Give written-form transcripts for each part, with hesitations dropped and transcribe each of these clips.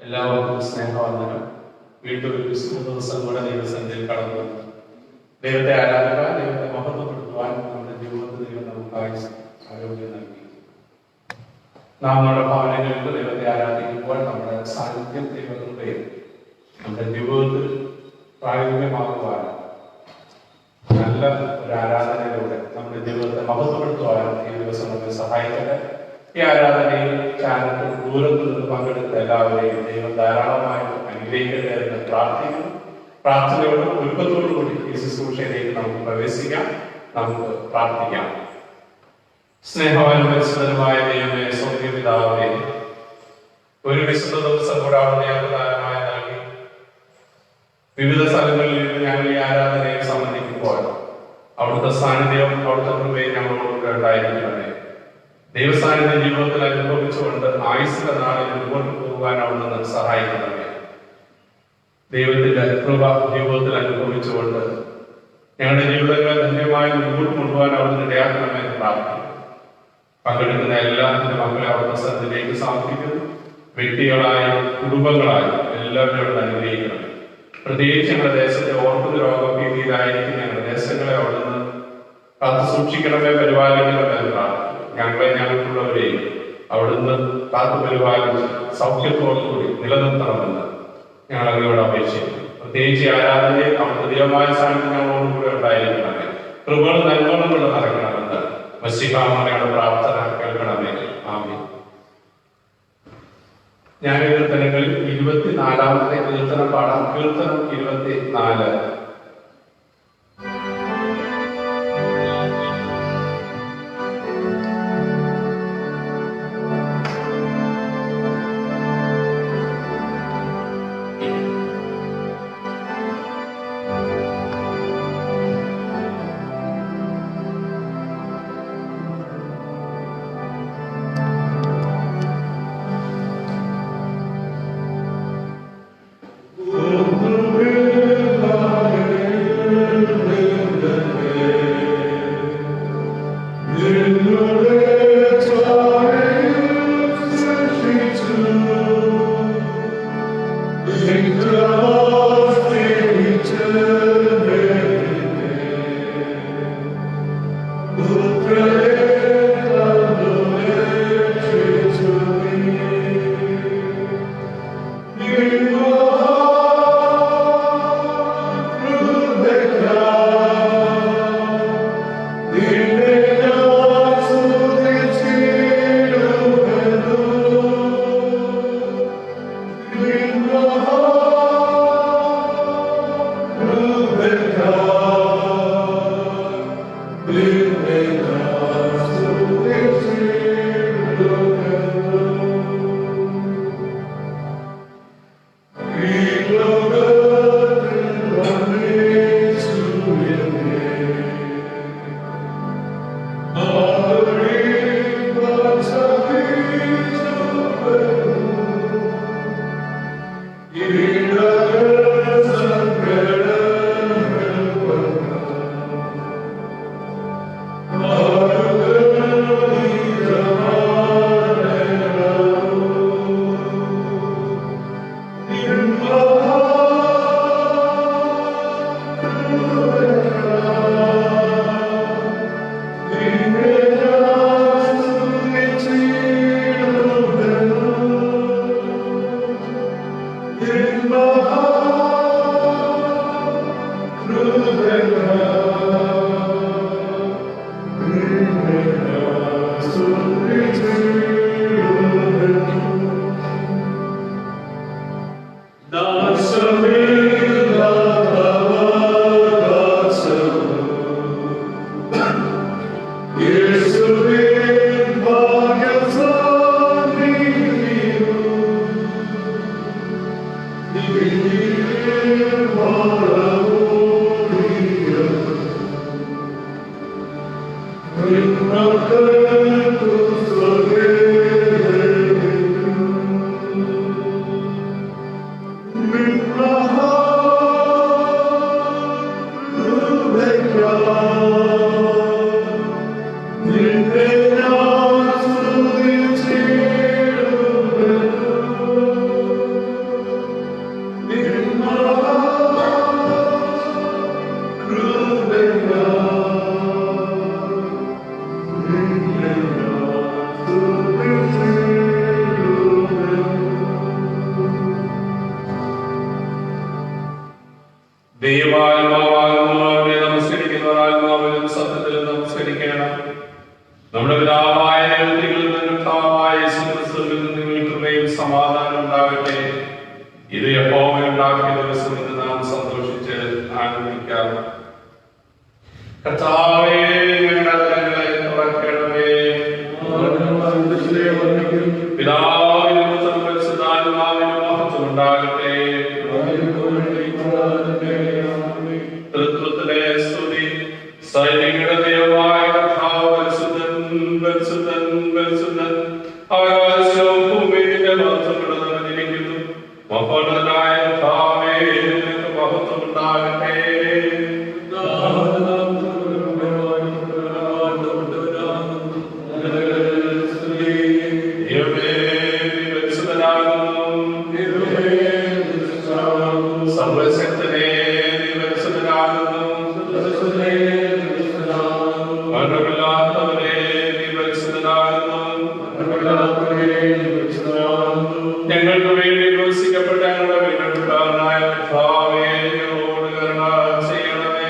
എല്ലാവർക്കും സ്നേഹവന്ദനം. വീണ്ടും ഒരു വിശുദ്ധ ദിവസം കൂടെ ദൈവസന്നിധിയിൽ കടന്നു ദൈവത്തെ ആരാധിക്കാൻ, ദൈവത്തെ മഹത്വപ്പെടുത്തുവാൻ നമ്മുടെ ജീവിതത്തിൽ ദൈവം നമുക്ക് ആരോഗ്യം നൽകി. നാം നമ്മുടെ ഭവനങ്ങളിൽ ദൈവത്തെ ആരാധിക്കുമ്പോൾ നമ്മുടെ സാന്നിധ്യം ദൈവങ്ങളുടെയും നമ്മുടെ ജീവിതത്തിൽ പ്രായോഗികമാകുവാൻ നല്ല ഒരു ആരാധനയിലൂടെ നമ്മുടെ ജീവിതത്തെ മഹത്വപ്പെടുത്തുവാനും ഈ ദിവസം നമ്മളെ സഹായിക്കട്ടെ. ഈ ആരാധനയിൽ ചാനൽ ദൂരത്തു നിന്ന് പങ്കെടുത്ത എല്ലാവരെയും ദൈവം ധാരാളമായി അനുഗ്രഹിക്കട്ടെ എന്ന് പ്രാർത്ഥിക്കുന്നു. പ്രാർത്ഥനയോടും ഒരുക്കത്തോടും കൂടി ഈ ശുശ്രൂഷയിലേക്ക് നമുക്ക് പ്രവേശിക്കാം. നമുക്ക് പ്രാർത്ഥിക്കാം. സ്നേഹവാനും പരിശുദ്ധനുമായ ദൈവമേ, സ്വർഗ്ഗപിതാവേ, ഒരു വിശുദ്ധ ദിവസം കൂടെ അവിടെ ഞങ്ങൾക്ക് ധാരാളമായി നൽകി. വിവിധ സ്ഥലങ്ങളിൽ നിന്ന് ഞങ്ങൾ ഈ ആരാധനയെ സംബന്ധിക്കുമ്പോൾ അവിടുത്തെ സാന്നിധ്യവും അവിടുത്തെ കൃപയും ഞങ്ങളോടുകൂടെ ഉണ്ടായിരിക്കണമേ. ദൈവസാന്നിധ്യ ജീവിതത്തിൽ അനുഭവിച്ചുകൊണ്ട് ആയുസ്സിന്റെ നാളിൽ മുമ്പോട്ട് പോകുവാൻ അവിടുന്ന് സഹായിക്കണമേ. ദൈവത്തിന്റെ കൃപ ജീവിതത്തിൽ അനുഭവിച്ചുകൊണ്ട് ഞങ്ങളുടെ ജീവിതങ്ങളെ ധന്യമായി മുമ്പോട്ട് കൊണ്ടുപോകാൻ അവിടുന്ന് ഇടയാക്കണമെന്ന് പ്രാർത്ഥിക്കുന്നു. പങ്കെടുക്കുന്ന എല്ലാത്തിന്റെ മക്കളെ അവിടുത്തെ സ്ഥലത്തിലേക്ക് സമർപ്പിക്കുന്നു. വ്യക്തികളായും കുടുംബങ്ങളായും എല്ലാവരും അനുഗ്രഹിക്കണം. പ്രത്യേകിച്ച് ഞങ്ങളുടെ ദേശത്തെ ഓർക്കുന്ന രോഗഭീതിയിലായിരിക്കും ഞങ്ങളുടെ ദേശങ്ങളെ അവിടുന്ന് കാത്തു സൂക്ഷിക്കണമേ, പരിപാലിക്കണമേ എന്ന് പ്രാർത്ഥിക്കുന്നു. ഞങ്ങളെ ഞങ്ങൾക്കുള്ളവരെയും അവിടുന്ന് കാത്തു പരിപാലിച്ച് സൗഖ്യത്തോടുകൂടി നിലനിർത്തണമെന്ന് ഞങ്ങൾ അങ്ങയോട് അപേക്ഷിക്കുന്നു. പ്രത്യേകിച്ച് ആരാധനയിൽ അവിടുത്തെ ദൈവമായ സാന്നിധ്യം ഞങ്ങളോടുകൂടെ ഉണ്ടായിരിക്കണമേ. കൃപകളും നന്മകളും കൊണ്ട് നടക്കണമെന്ന് മശിഹായുടെ പ്രാർത്ഥന കേൾക്കണമേ. ആമേൻ. ഞാൻ കീർത്തനങ്ങളിൽ 24-ാമത്തെ കീർത്തനം പാടാം. കീർത്തനം 24. Oh, ദൈവാത്മാവാകുന്നവരെ നമസ്കരിക്കുന്നവർ ആത്മാവിലും സത്യത്തിലും നമസ്കരിക്കണം. നമ്മുടെ പിതാവായ ദൈവത്തിൽ നിന്നും കർത്താവായ യേശുക്രിസ്തുവിൽ നിന്നും നിങ്ങൾക്ക് കൃപയും സമാധാനം ഉണ്ടാകട്ടെ. ഇത് യഹോവയുണ്ടാക്കിയ ദിവസം എന്ന് നാം സന്തോഷിച്ച് ആനന്ദിക്കാം. കർത്താവേ, ഞങ്ങളെ തുറക്കണമേ. പിതാവിനും പുത്രനും പരിശുദ്ധാത്മാവിനും മഹത്വം ഉണ്ടാകട്ടെ. തൃത്വത്തിലെ സ്തുതി. സൈനികരുടെ ദൈവമായ കർത്താവ് പരിശുദ്ധൻ, പരിശുദ്ധൻ, പരിശുദ്ധൻ. ആകാശവും ഭൂമിയുടെ മഹത്വങ്ങൾ നിറഞ്ഞിരിക്കുന്നു. മഹോന്നതനായ കർത്താവേ, നിനക്ക് മഹത്വം ഉണ്ടാകട്ടെ. ഞങ്ങൾക്ക് വേണ്ടി ക്രൂശിക്കപ്പെട്ട ഞങ്ങളുടെ വീണ്ടെടുക്കാരനായ കർത്താവേ, ഞങ്ങളോട് കരുണ ചെയ്യണമേ.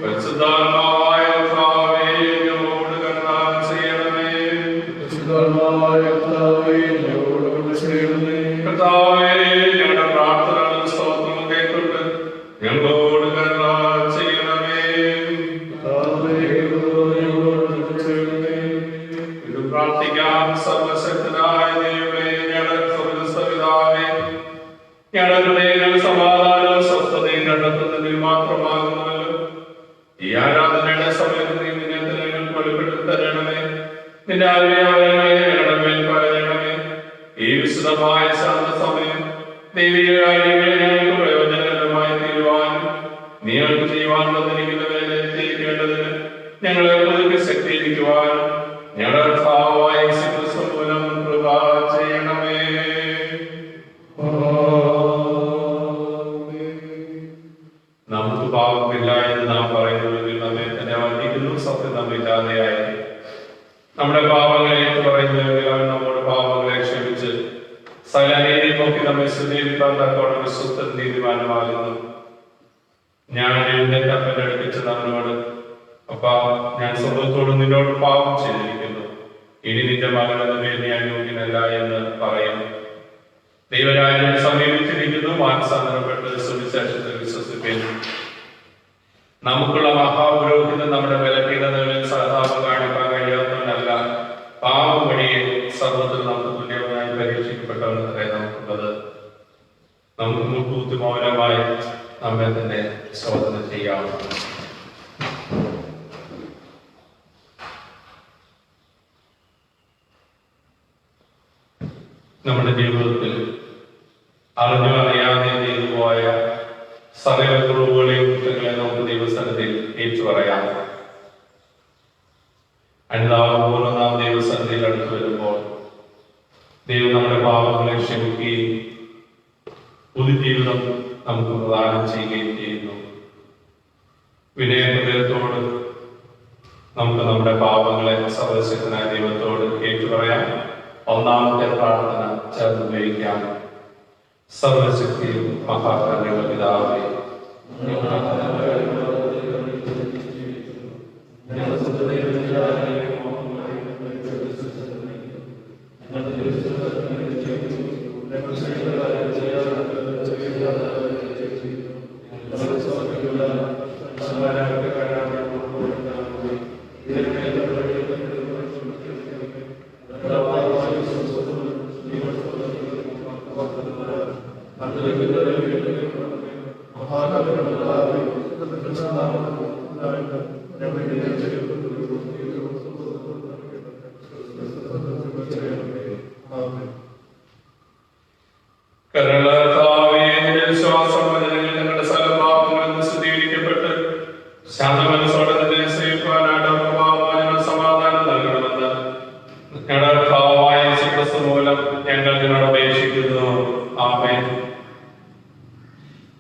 പരിശുദ്ധാത്മാവായ കർത്താവേ, ഞങ്ങളോട് കരുണ ചെയ്യണമേ. കർത്താവേ, ഞങ്ങളുടെ പ്രാർത്ഥനകളും സ്തോത്രങ്ങളും കേൾക്കൊണ്ട് ഞങ്ങളോട് കരുണ ചെയ്യണമേ. ഇത് പ്രാർത്ഥിക്കാം. സർവശക്തനായ ദൈവമേ, ഞങ്ങളുടെ സ്വർഗ്ഗസ്ഥപിതാവേ, ഞങ്ങളുടെ ഹൃദയങ്ങൾ സമാധാനവും സ്വസ്ഥതയും കണ്ടെത്തുന്നതിൽ മാത്രമാകുന്നല്ലോ. ഈ ആരാധനയുടെ സമയത്ത് നീ നിന്നെ ഞങ്ങൾക്ക് വെളിപ്പെടുത്തി തരണമേ. നിന്റെ ആത്മീയങ്ങളെ ഞങ്ങളുടെ മേൽ പകരണമേ. ഈ വിശുദ്ധമായ ശാന്ത സമയം ദൈവിക കാര്യങ്ങളെ ഞങ്ങൾക്ക് പ്രയോജനകരമായി തീരുവാനും നീ ഞങ്ങൾക്ക് ചെയ്യുവാനുള്ളതിരിക്കുന്ന വേല എത്തിക്കേണ്ടതിന് ഞങ്ങളെ പുതുക്കി ശക്തിയിരിക്കുവാനും ഞങ്ങളുടെ കർത്താവായ യേശുക്രിസ്തു മൂലം കൃപ ചെയ്യണമേ. നമുക്ക് പാപമില്ല എന്ന് നാം പറയുന്നതിൽ നമ്മെ തന്നെ വഞ്ചിക്കുന്നു. സത്യം നമ്മില്ലാതെയായി നമ്മുടെ പാപങ്ങളെ ഏറ്റു പറയുന്നതിൽ അവൻ നമ്മുടെ പാപങ്ങളെ ക്ഷമിച്ച് സകല നീതി നോക്കി നമ്മെ ശുദ്ധീകരിക്കാൻ തക്കോണം വിശ്വസ്തൻ നീതിമാനുമാകുന്നു. ഞാൻ എഴുന്നേറ്റ് അപ്പന്റെ അടുപ്പിച്ച് അവനോട്, അപ്പാ, ഞാൻ സ്വന്തത്തോട് നിന്നോട് പാപം ചെയ്തിരിക്കുന്നു. ഇനി നിന്റെ മകനെന്ന പേര് ഞാൻ യോഗ്യനല്ല എന്ന് പറയുന്നു. ദൈവരാജ്യം സമീപിച്ചിരിക്കുന്നു. മാനസാന്തരപ്പെട്ട് സുവിശേഷത്തിൽ വിശ്വസിക്കുന്നു. നമുക്കുള്ള മഹാപുരോഹിതൻ നമ്മുടെ ബലഹീനതകളിൽ സഹതാപം കാണിക്കാൻ കഴിയാത്തവനല്ല, പാപം വഴിയെ സർവ്വത്തിൽ നമുക്ക് തുല്യമായി പരീക്ഷിക്കപ്പെട്ടവനത്രേ നമുക്കുള്ളത്. നമുക്ക് മുൻകൂട്ടി മൗനമായി നമ്മെ തന്നെ ശോധന ചെയ്യാം. നമ്മുടെ ജീവിതത്തിൽ അറിഞ്ഞോ അറിയാതെ ചെയ്തു പോയ സകല കുറവുകളെയും കുറ്റങ്ങളെ നമുക്ക് ദൈവസന്നിധിയിൽ ഏറ്റു പറയാം. അനുതാപപൂർവ്വം നാം ദൈവസന്നിധിയിൽ അടുത്ത് വരുമ്പോൾ ദൈവം നമ്മുടെ പാപങ്ങളെ ക്ഷമിക്കുകയും പുതുജീവിതം നമുക്ക് പ്രദാനം ചെയ്യുകയും ചെയ്യുന്നു. വിനയഹൃദയത്തോട് നമുക്ക് നമ്മുടെ പാപങ്ങളെ സർവശക്തനായ ദൈവത്തോട് ഏറ്റുപറയാം. ഒന്നാമത്തെ പ്രാർത്ഥന ചേർന്ന് ഉപയോഗിക്കാം. സർവശക്തിയും മഹാകരുണയുള്ള പിതാവേ,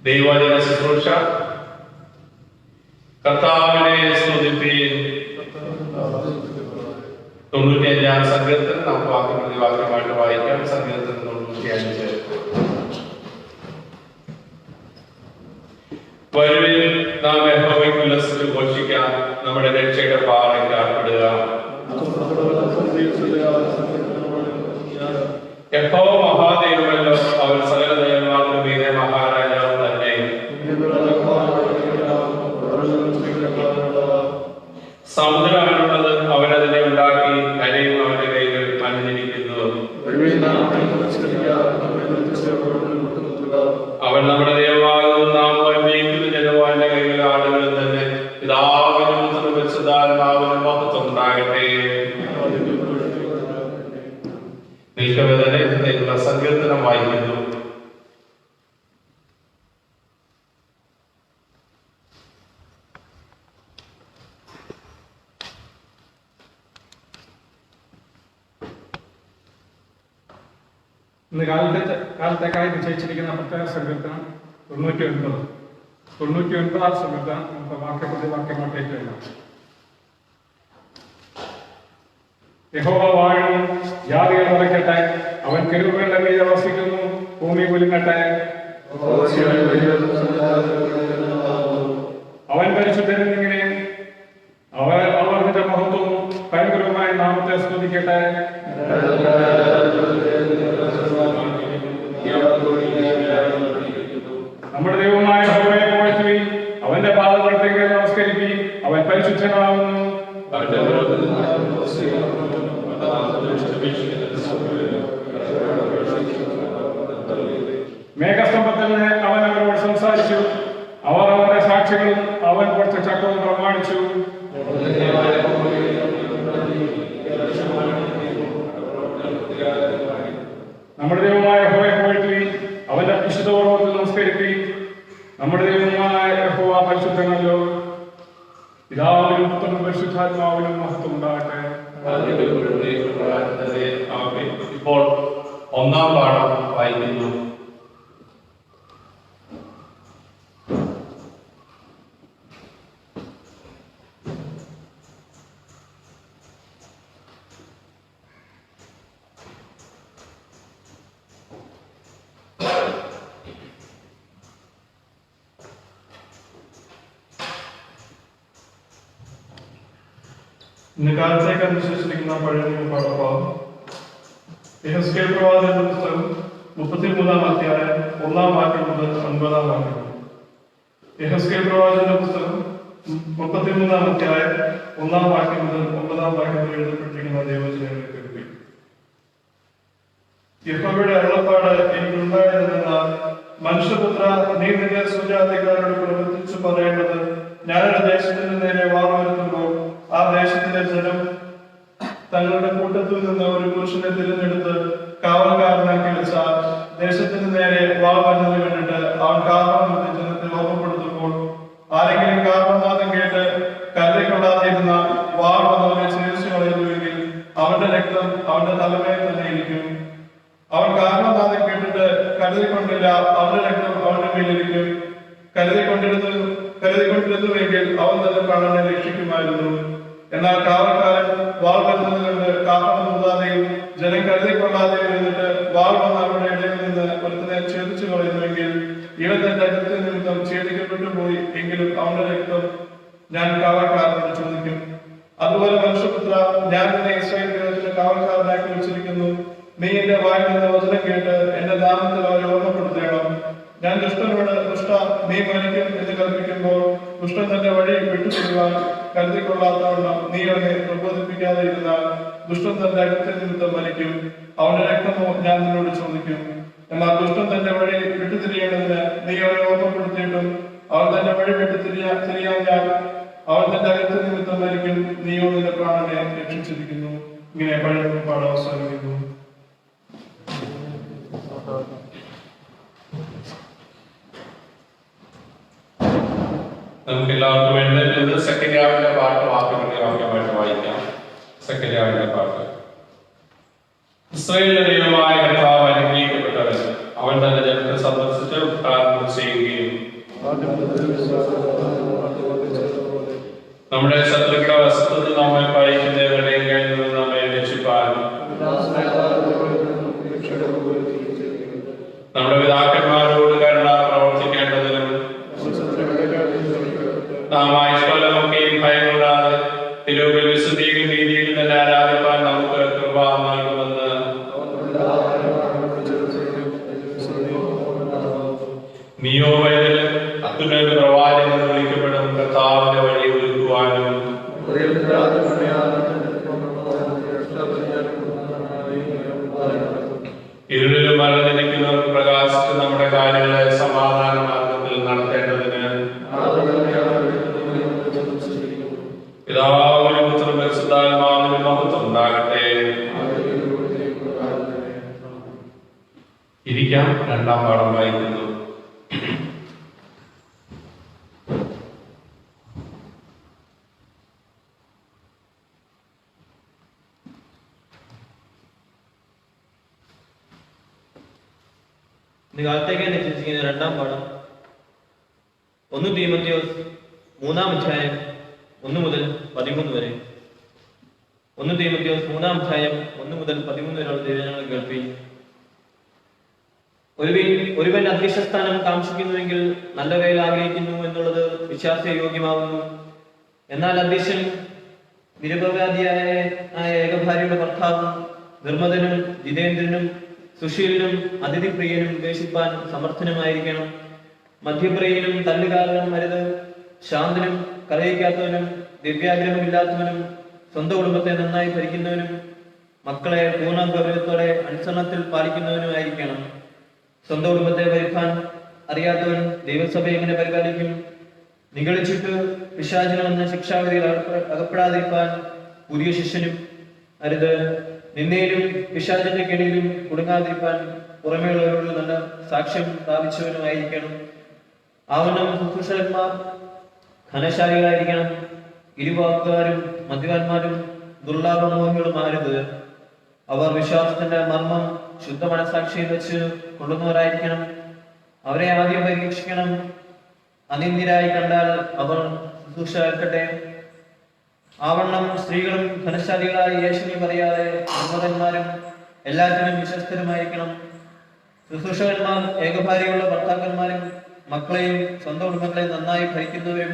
ദൈവവചന ശുശ്രൂഷ കർത്താവിനെ സ്തുതിപ്പീൻ. 95-ാം സങ്കീർത്തനം നമുക്ക് വാക്യമായിട്ട് വായിക്കാം. സങ്കീർത്തനം 95. വരുവിൽ നാം യഹോവയ്ക്ക് ഉല്ലസിച്ച് ഘോഷിക്കാം, നമ്മുടെ രക്ഷയുടെ പാറയ്ക്ക് ആർപ്പിടുക. യഹോവ മഹാദൈവമല്ലോ, അവൻ സകല ദൈവങ്ങൾക്കും മീതെ മഹാരാജാവ് തന്നെ. സമുദ്രം അവനുള്ളത്, അവനതിനെ ഉണ്ടാക്കി, കരയും അവന്റെ കൈകൾ അണിഞ്ഞിരിക്കുന്നു. അവൻ നമ്മുടെ ദൈവമാകുന്നു, നാം ജയിക്കുന്ന ജനവാന്റെ കൈകൾ ആടുകളും തന്നെ. പിതാവിനും പരിശുദ്ധാത്മാവിനും മഹത്വം ഉണ്ടാകട്ടെ. നിൽക്കവേദനയുള്ള സങ്കീർത്തനം വായിക്കുന്നു. ഇന്ന് കാലത്തേക്കായി നിശ്ചയിച്ചിരിക്കുന്ന പ്രത്യേക സങ്കീർത്തനം 99 സങ്കീർത്തനം നമുക്ക് വാക്യമായിട്ട് എഴുതാം. യഹോവ വാഴും, ജാതികൾ വിറയ്ക്കട്ടെ, അവൻ കെരൂബുകളുടെ മീതെ വസിക്കുന്നു, ഭൂമി കുലുങ്ങട്ടെ. അവൻ പരിശുദ്ധനിങ്ങനെ അവർ നിന്റെ മഹത്വവും ഭയങ്കരവുമായ നാമത്തെ സ്തുതിക്കട്ടെ. നമ്മുടെ ദൈവമായ യഹോവയെ പുകഴ്ത്തുവിൻ, അവന്റെ പാദപീഠത്തിൽ നമസ്കരിപ്പിൻ, അവൻ പരിശുദ്ധനാകുന്നു. മേഘസ്തംഭത്തിൽ നിന്ന് അവൻ അവരോട് സംസാരിച്ചു, അവർ അവന്റെ സാക്ഷികളും അവൻ കൊടുത്ത ചട്ടവും പ്രമാണിച്ചു. നമ്മുടെ ദൈവമായ യഹോവയെ പുകഴ്ത്തുവിൻ, അവന്റെ വിശുദ്ധ പർവ്വതത്തിൽ നമസ്കരിപ്പിൻ. നമ്മുടെ ദൈവമായ യഹോവ പരിശുദ്ധനല്ലോ. പിതാവിനും പുത്രനും പരിശുദ്ധാത്മാവിനും മഹത്വം ഉണ്ടാകട്ടെ. ഇപ്പോൾ ഒന്നാം പാഠം വായിക്കുന്നു. ഇന്ന് കാലത്തേക്ക് അനുസരിച്ചിരിക്കുന്ന പഴയ പാഠഭാഗം യെഹെസ്കേൽ പ്രവാചകന്റെ പുസ്തകം 33-ാം അധ്യായം 1-ാം വാക്യം മുതൽ 9-ാം വാക്യം. യെഹെസ്കേൽ പ്രവാചകന്റെ പുസ്തകം 33-ാം അധ്യായം 1-ാം വാക്യം മുതൽ 9-ാം വാക്യം വരെ എഴുതപ്പെട്ടിരിക്കുന്ന ദൈവവചനങ്ങളെ കേൾക്കുക. യഹോവയുടെ അരുളപ്പാട് എനിക്കുണ്ടായതെന്നാൽ, മനുഷ്യപുത്ര, നീ നിന്റെ സ്വജാതിക്കാരോട് പ്രവർത്തിച്ചു പറയേണ്ടത്, ഞാനൊരു ദേശത്തിന്റെ നേരെ വാൾ വരുത്തുമ്പോൾ ആ ദേശത്തിലെ ജനം തങ്ങളുടെ കൂട്ടത്തിൽ നിന്ന് ഒരു പുരുഷനെ തിരഞ്ഞെടുത്ത് കാവൽക്കാരനാക്കി വെച്ചാൽ, ദേശത്തിന് നേരെ വാൾ വരുന്നത് കണ്ടിട്ട് അവൻ കാരണം ജനത്തെ ഓർമ്മപ്പെടുത്തുമ്പോൾ ആരെങ്കിലും കാരണനാഥം കേട്ട് കരുതിക്കൊള്ളാതിരുന്ന വാൾ വന്നവനെ ചികിത്സ കളയുന്നുവെങ്കിൽ അവന്റെ രക്തം അവന്റെ തലമേൽ തന്നെ ഇരിക്കും. അവൻ കാരണനാഥം കേട്ടിട്ട് കരുതിക്കൊണ്ടില്ല, അവന്റെ രക്തം അവന്റെ മേലിരിക്കും. കരുതിക്കൊണ്ടിരുന്നുവെങ്കിൽ അവൻ തന്നെ പ്രാണനെ രക്ഷിക്കുമായിരുന്നു. എന്നാൽ കാവൽക്കാരൻ വാൾ വരുന്നത് കൊണ്ട് കാഹളം ഊതാതെയും ജനം കരുതിക്കൊള്ളാതെയും ഇരുന്നിട്ട് വാൾ വന്ന് അവരുടെ ഇടയിൽ നിന്ന് ഒരുത്തനെ ഛേദിച്ചു കളയുന്നുവെങ്കിൽ ഇവൻ തന്റെ അകൃത്യ നിമിത്തം ഛേദിക്കപ്പെട്ടു പോയി എങ്കിലും അവന്റെ രക്തം ഞാൻ കാവൽക്കാരനോട് ചോദിക്കും. അതുപോലെ മനുഷ്യപുത്ര, ഞാൻ നിന്നെ ഇസ്രായേൽ ഗൃഹത്തിന് കാവൽക്കാരനാക്കി വെച്ചിരിക്കുന്നു. നീ എന്റെ വായിൽ നിന്ന് വചനം കേട്ട് എന്റെ നാമത്തിൽ അവരെ ഓർമ്മപ്പെടുത്തണം. ഞാൻ ദുഷ്ടനോട്, ദുഷ്ട, നീ മരിക്കും എന്ന് കൽപ്പിക്കുമ്പോൾ ദുഷ്ടൻ തന്റെ വഴി വിട്ടുതിരിവാൻ കരുതിക്കൊള്ളാത്തവണ്ണം നീ അവനെ പ്രബോധിപ്പിക്കാതെ ഇരുന്നാൽ ദുഷ്ടൻ തന്റെ അകൃത്യ നിമിത്തം മരിക്കും. അവന്റെ രക്തമോ ഞാൻ നിന്നോട് ചോദിക്കും. എന്നാൽ ദുഷ്ടൻ തന്റെ വഴി വിട്ടുതിരിയേണ്ടതിന് നീ അവനെ ഓർമ്മപ്പെടുത്തിയിട്ടും അവൻ തന്റെ വഴി തിരിയാഞ്ഞാൽ അവൻ തന്റെ അകൃത്യ നിമിത്തം മരിക്കും. നീയോ നിന്റെ പ്രാണനെ രക്ഷിച്ചിരിക്കുന്നു. ഇങ്ങനെ പഴയ പാഠം അവസാനിക്കുന്നു. നമുക്ക് എല്ലാവർക്കും വേണ്ടത് സെക്കൻഡ് പാട്ട് വാക്യമായിട്ട് വായിക്കാം. സെക്കൻഡ് പാട്ട്. ഇസ്രായേലിന്റെ ദൈവമായ കർത്താവ് അനുഗ്രഹിക്കപ്പെട്ടവൻ, അവൻ തന്റെ ജനത്തെ സന്ദർശിച്ച് ഉദ്ഘാടനം ചെയ്യുകയും നമ്മുടെ ശത്രുക്കളുടെ വശത്തുനിന്ന് നമ്മെ പഴിക്കുന്നവരുടെയും കയ്യിൽ നിന്ന് നമ്മെ രക്ഷിപ്പാൻ മഹത്വം ഉണ്ടാകട്ടെ. ഇരിക്കാം. രണ്ടാം പാഠം വായിക്കുന്നു. കാലത്തേക്ക് നിശ്ചയിച്ചിരിക്കുന്ന രണ്ടാം പാഠം 1 തീമോഥെയോസ് 3-ാം അധ്യായം 1 മുതൽ 13 വരെ. 1 തീമോഥെയോസ് 3-ാം അധ്യായം 1 മുതൽ 13 വരെയുള്ള തിരുവചനങ്ങൾ കേൾപ്പി. ഒരുവൻ അധ്യക്ഷസ്ഥാനം കാക്ഷിക്കുന്നുവെങ്കിൽ നല്ല വേല ആഗ്രഹിക്കുന്നു എന്നുള്ളത് വിശ്വാസയോഗ്യമാകുന്നു. എന്നാൽ അധ്യക്ഷൻ നിരപരാധിയായ ഏകഭാര്യയുടെ ഭർത്താവും നിർമ്മതനും ജിതേന്ദ്രനും സുശീലനും അതിഥിപ്രിയനും ഉപേക്ഷിപ്പാൻ സമർത്ഥനുമായിരിക്കണം. മധ്യപ്രിയനും തല്ലുകാരനും അരുത്. ശാന്തനും കലയിക്കാത്തവനും ദിവ്യാഗ്രഹമില്ലാത്തവനും സ്വന്തം കുടുംബത്തെ നന്നായി ഭരിക്കുന്നവനും മക്കളെ പൂർണ്ണ ഗൗരവത്തോടെ അനുസരണത്തിൽ പാലിക്കുന്നവനുമായിരിക്കണം. സ്വന്തം കുടുംബത്തെ ഭരിക്കാൻ അറിയാത്തവൻ ദൈവസഭയെ എങ്ങനെ പരിപാലിക്കും? നിഗളിച്ചിട്ട് പിശാചിനെന്ന ശിക്ഷാവിധിയിൽ അകപ്പെടാതിരിക്കാൻ പുതിയ ശിഷ്യനും അരുത്. നിന്നയിലും പിശാചിന്റെ കെണിയിലും കുടുങ്ങാതിരിക്കാൻ പുറമേയുള്ളവരോട് നല്ല സാക്ഷ്യം സ്ഥാപിച്ചവനുമായിരിക്കണം. ആവണം ശുശ്രൂഷകന്മാർ ധനശാലികളായിരിക്കണം. ഇരുവാക്കുകാരും മദ്യപാന്മാരും ദുർലാഭമോഹികളുമാരുത്. അവർ വിശ്വാസത്തിന്റെ മർമ്മം ശുദ്ധ മനസാക്ഷിയിൽ വെച്ച് കൊള്ളുന്നവരായിരിക്കണം. അവരെ ആദ്യം പരീക്ഷിക്കണം. അനിന്ദിരായി കണ്ടാൽ അവർ ശുശ്രൂഷ ഏൽക്കട്ടെ. ആവണ്ണം സ്ത്രീകളും ധനശാലികളായി യേശുവിനെ പറയാതെ നിർമ്മതന്മാരും എല്ലാത്തിനും വിശ്വസ്തരുമായിരിക്കണം. ശുശ്രൂഷകന്മാർ ഏകഭാര്യയുള്ള ഭർത്താക്കന്മാരും മക്കളെയും സ്വന്തം കുടുംബങ്ങളെയും നന്നായി ഭരിക്കുന്നവരും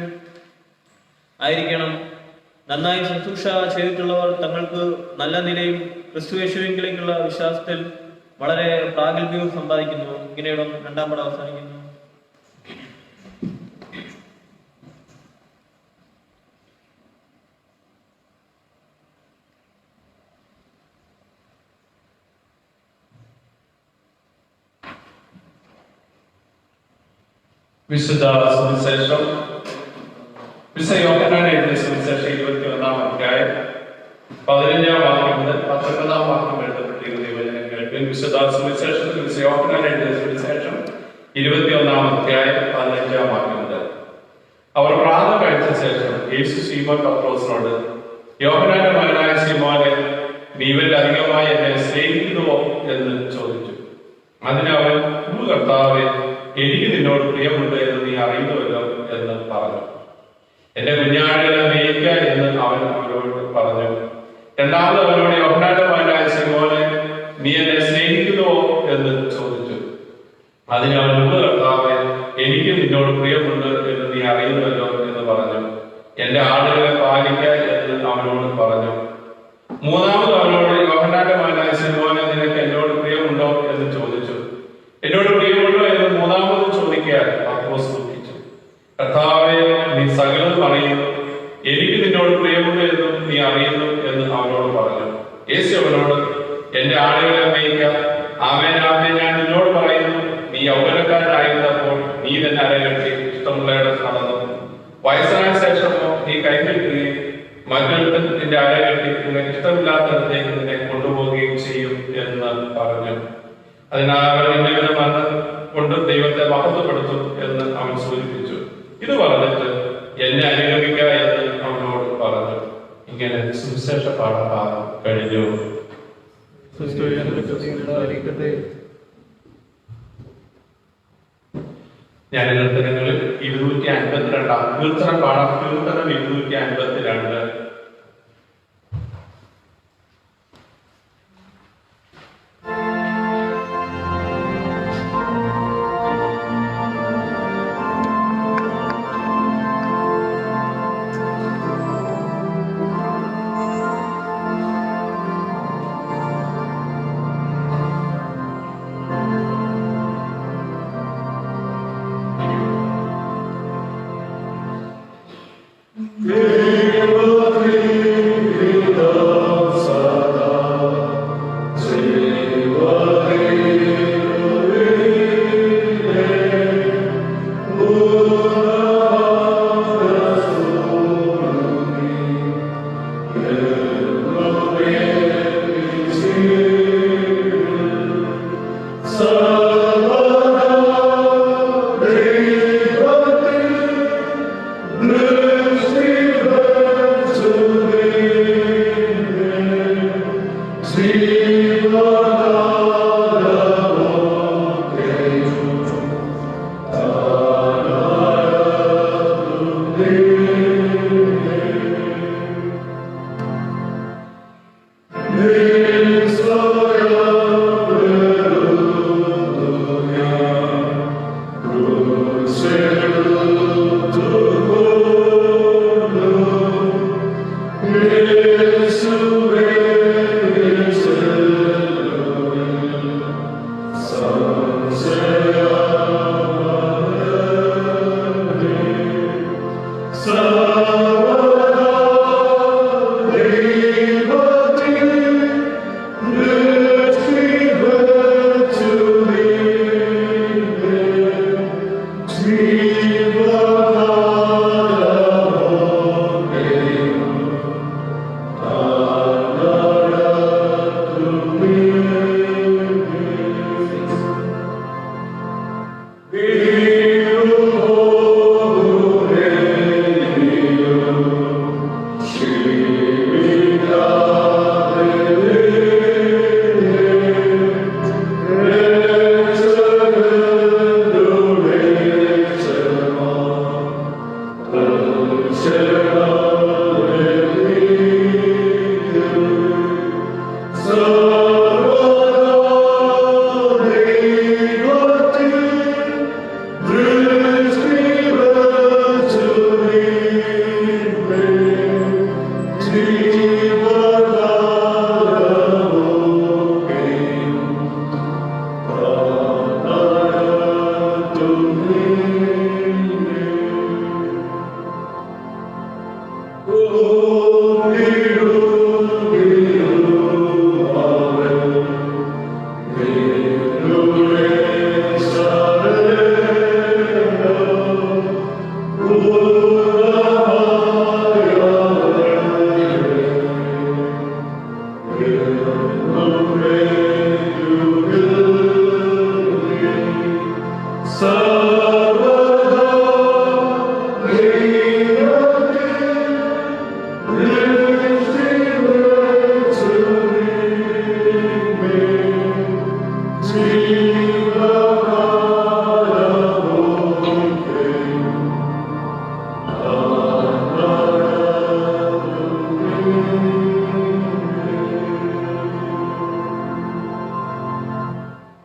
ആയിരിക്കണം. നന്നായി ശുശ്രൂഷ ചെയ്തിട്ടുള്ളവർ തങ്ങൾക്ക് നല്ല നിലയും ക്രിസ്തുയേശുവിലേക്കുള്ള വിശ്വാസത്തിൽ വളരെ പ്രാഗൽഭ്യവും സമ്പാദിക്കുന്നു. ഇങ്ങനെയുള്ള രണ്ടാം പാഠം അവസാനിക്കുന്നു. വിശുദ്ധ സുവിശേഷം വിശുദ്ധ യോഹന്നാൻ എഴുതിയ സുവിശേഷം 21-ാം അധ്യായം 15-ാം വാക്യം മുതൽ 19-ാം വാക്യം എഴുതപ്പെട്ടിരുന്ന വചനം കേൾപ്പിൻ. വിശുദ്ധ സുവിശേഷത്തിൽ വിശുദ്ധ യോഹന്നാൻ എഴുതിയ സുവിശേഷം 21-ാം അധ്യായം 15-ാം വാക്യം മുതൽ. അവർ പ്രാതൽ കഴിച്ച ശേഷം യേശു ശീമോൻ പത്രോസിനോട്, യോഹന്നാന്റെ മകനായ ശീമോനെ, നീ ഇവരിൽ അധികമായി എന്നെ സ്നേഹിക്കുന്നുവോ എന്ന് ചോദിച്ചു. അതിന് അവൻ, കർത്താവേ, എനിക്ക് നിന്നോട് പ്രിയമുണ്ട് എന്ന് നീ അറിയുന്നുവല്ലോ എന്ന് പറഞ്ഞു. എന്റെ കുഞ്ഞാടുകളെ മേയ്ക്ക എന്ന് അവൻ അവരോട് പറഞ്ഞു. രണ്ടാമത് അവനോട്, യോഹന്നാന്റെ മകനായ ശീമോനെ, നീ എന്നെ സ്നേഹിക്കുന്നുവോ എന്ന് ചോദിച്ചു. അതിന് അവൻ, കർത്താവേ, എനിക്ക് നിന്നോട് പ്രിയമുണ്ട് എന്ന് നീ അറിയുന്നുവല്ലോ എന്ന് പറഞ്ഞു. എന്റെ ആടുകളെ പാലിക്ക എന്ന് അവനോട് പറഞ്ഞു. മൂന്നാമത് അവനോട്, യോഹന്നാന്റെ മകനായ ശീമോനെ, നിനക്ക് എന്നോട് പ്രിയമുണ്ടോ എന്ന് ചോദിച്ചു. എന്നോട് പ്രിയമുണ്ടോ എന്ന് മൂന്നാമത് ചോദിക്കാൻ പത്രോസ് ദുഃഖിച്ചു. കർത്താവേ, നീ സകലതും അറിയുന്നു, എനിക്ക് നിന്നോട് പ്രിയമുണ്ട് എന്നും നീ അറിയുന്നു എന്ന് അവനോട് പറഞ്ഞു. യേശു അവനോട്, എന്റെ ആടുകളെ മേയ്ക്ക. ആമേൻ ആമേൻ ഞാൻ നിന്നോട് പറയുന്നു, നീ യൗവനക്കാരനായിരുന്നപ്പോൾ നീ തന്നെ അരകെട്ടി ഇഷ്ടമുള്ളയുടെ നടന്നു. വയസ്സായ ശേഷമോ നീ കൈകെട്ടുകയും മറ്റൊരുത്തൻ നിന്റെ അരകെട്ടി നിനക്ക് ഇഷ്ടമില്ലാത്തടത്തേക്ക് നിന്നെ കൊണ്ടുപോവുകയും ചെയ്യും എന്ന് പറഞ്ഞു. അതിനാൽ അവൻ ഇന്നവരെ വന്ന് കൊണ്ട് ദൈവത്തെ മഹത്വപ്പെടുത്തും എന്ന് അവൻ സൂചിപ്പിച്ചു. ഇത് പറഞ്ഞിട്ട് എന്നെ അനുഗമിക്ക എന്ന് അവനോട് പറഞ്ഞു. ഇങ്ങനെ സുവിശേഷ പാഠഭാഗം കഴിഞ്ഞു. ഞാൻ കീർത്തനങ്ങളിൽ 252 കീർത്തനം പാടാം. കീർത്തനം 252. Deus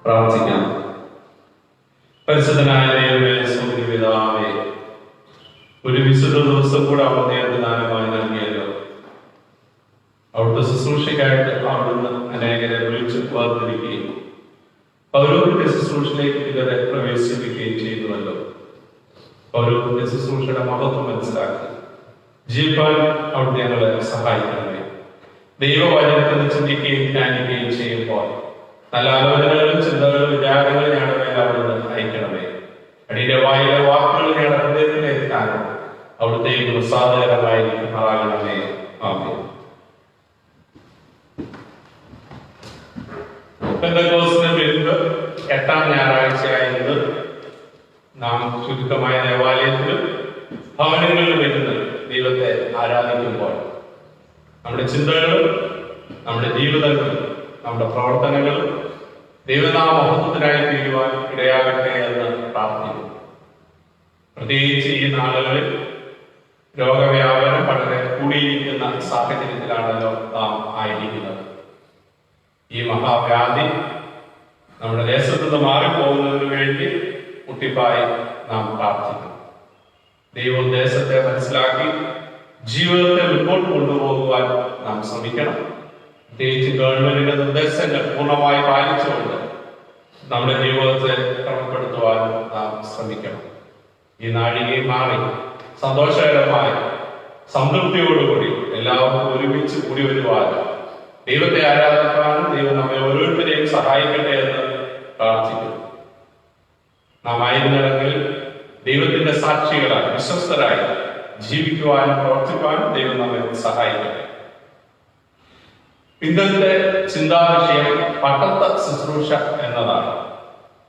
പ്രാർത്ഥിക്കാം. പരിശുദ്ധനായ ദൈവമേ, സ്വർഗ്ഗീയ പിതാവേ, ഒരു വിശുദ്ധ ദിവസം കൂടെ അവിടുത്തെ ദാനമായി നൽകിയല്ലോ. അവിടുത്തെ ശുശ്രൂഷയ്ക്കായിട്ട് അവിടുന്ന് അനേകരെ വിളിച്ചു വേർതിരിക്കുകയും പൗരോഹിത്യ ശുശ്രൂഷയിലേക്ക് ഇവരെ പ്രവേശിപ്പിക്കുകയും ചെയ്യുന്നുവല്ലോ. പൗരോഹിത്യ ശുശ്രൂഷയുടെ മഹത്വം മനസ്സിലാക്കി ജീവിക്കാൻ അവിടുത്തെ ഞങ്ങളെ സഹായിക്കണമേ. ദൈവവചനത്തിൽ ചിന്തിക്കുകയും ധ്യാനിക്കുകയും ചെയ്യുമ്പോൾ നല്ല ആലോചനകളും ചിന്തകളും വിചാരങ്ങളും ഞങ്ങളുടെ മേൽ അവിടുന്ന് അയക്കണമേ. അടിയുടെ വായിലെ വാക്കുകൾ ഞങ്ങളുടെ ഹൃദയത്തിലെത്താനും അവിടുത്തെ പ്രസാദകരമായിരിക്കുമാറാകണമേ. ആമേൻ. പെന്തക്കോസ്തിന് പിൻപ് 8ാം ഞായറാഴ്ചയായത് നാം ചുരുക്കമായ ദേവാലയത്തിലും ഭവനങ്ങളിലും വരുന്ന ദൈവത്തെ ആരാധിക്കുമ്പോൾ നമ്മുടെ ചിന്തകളും നമ്മുടെ ജീവിതങ്ങളും നമ്മുടെ പ്രവർത്തനങ്ങളും ദൈവനാമ മഹത്വത്തിനായി തീരുവാൻ ഇടയാകട്ടെ എന്ന് പ്രാർത്ഥിക്കുന്നു. പ്രത്യേകിച്ച് ഈ നാളുകളിൽ രോഗവ്യാപനം വളരെ കൂടിയിരിക്കുന്ന സാഹചര്യത്തിലാണല്ലോ നാം ആയിരിക്കുന്നത്. ഈ മഹാവ്യാധി നമ്മുടെ ദേശത്തു നിന്ന് മാറിപ്പോകുന്നതിന് വേണ്ടി മുട്ടിപ്പായി നാം പ്രാർത്ഥിക്കുന്നു. ദൈവം ദേശത്തെ മനസ്സിലാക്കി ജീവിതത്തെ മുൻപോട്ട് കൊണ്ടുപോകുവാൻ നാം ശ്രമിക്കണം. പ്രത്യേകിച്ച് ഗവൺമെന്റിന്റെ നിർദ്ദേശങ്ങൾ പൂർണ്ണമായി പാലിച്ചുകൊണ്ട് നമ്മുടെ ജീവിതത്തെ ക്രമപ്പെടുത്തുവാൻ നാം ശ്രമിക്കണം. ഈ നാഴികയും മാറി സന്തോഷകരമായി സംതൃപ്തിയോടുകൂടി എല്ലാവർക്കും ഒരുമിച്ച് കൂടി വരുവാൻ ദൈവത്തെ ആരാധിക്കാനും ദൈവം നമ്മെ ഓരോരുത്തരെയും സഹായിക്കട്ടെ എന്ന് പ്രാർത്ഥിക്കുന്നു. നാം ആയിരുന്നിടങ്ങളിൽ ദൈവത്തിന്റെ സാക്ഷികളായി വിശ്വസ്തരായി ജീവിക്കുവാനും പ്രവർത്തിക്കുവാനും ദൈവം നമ്മെ സഹായിക്കട്ടെ. ഇന്നത്തെ ചിന്താവിഷയം പട്ടത്ത ശുശ്രൂഷ എന്നതാണ്.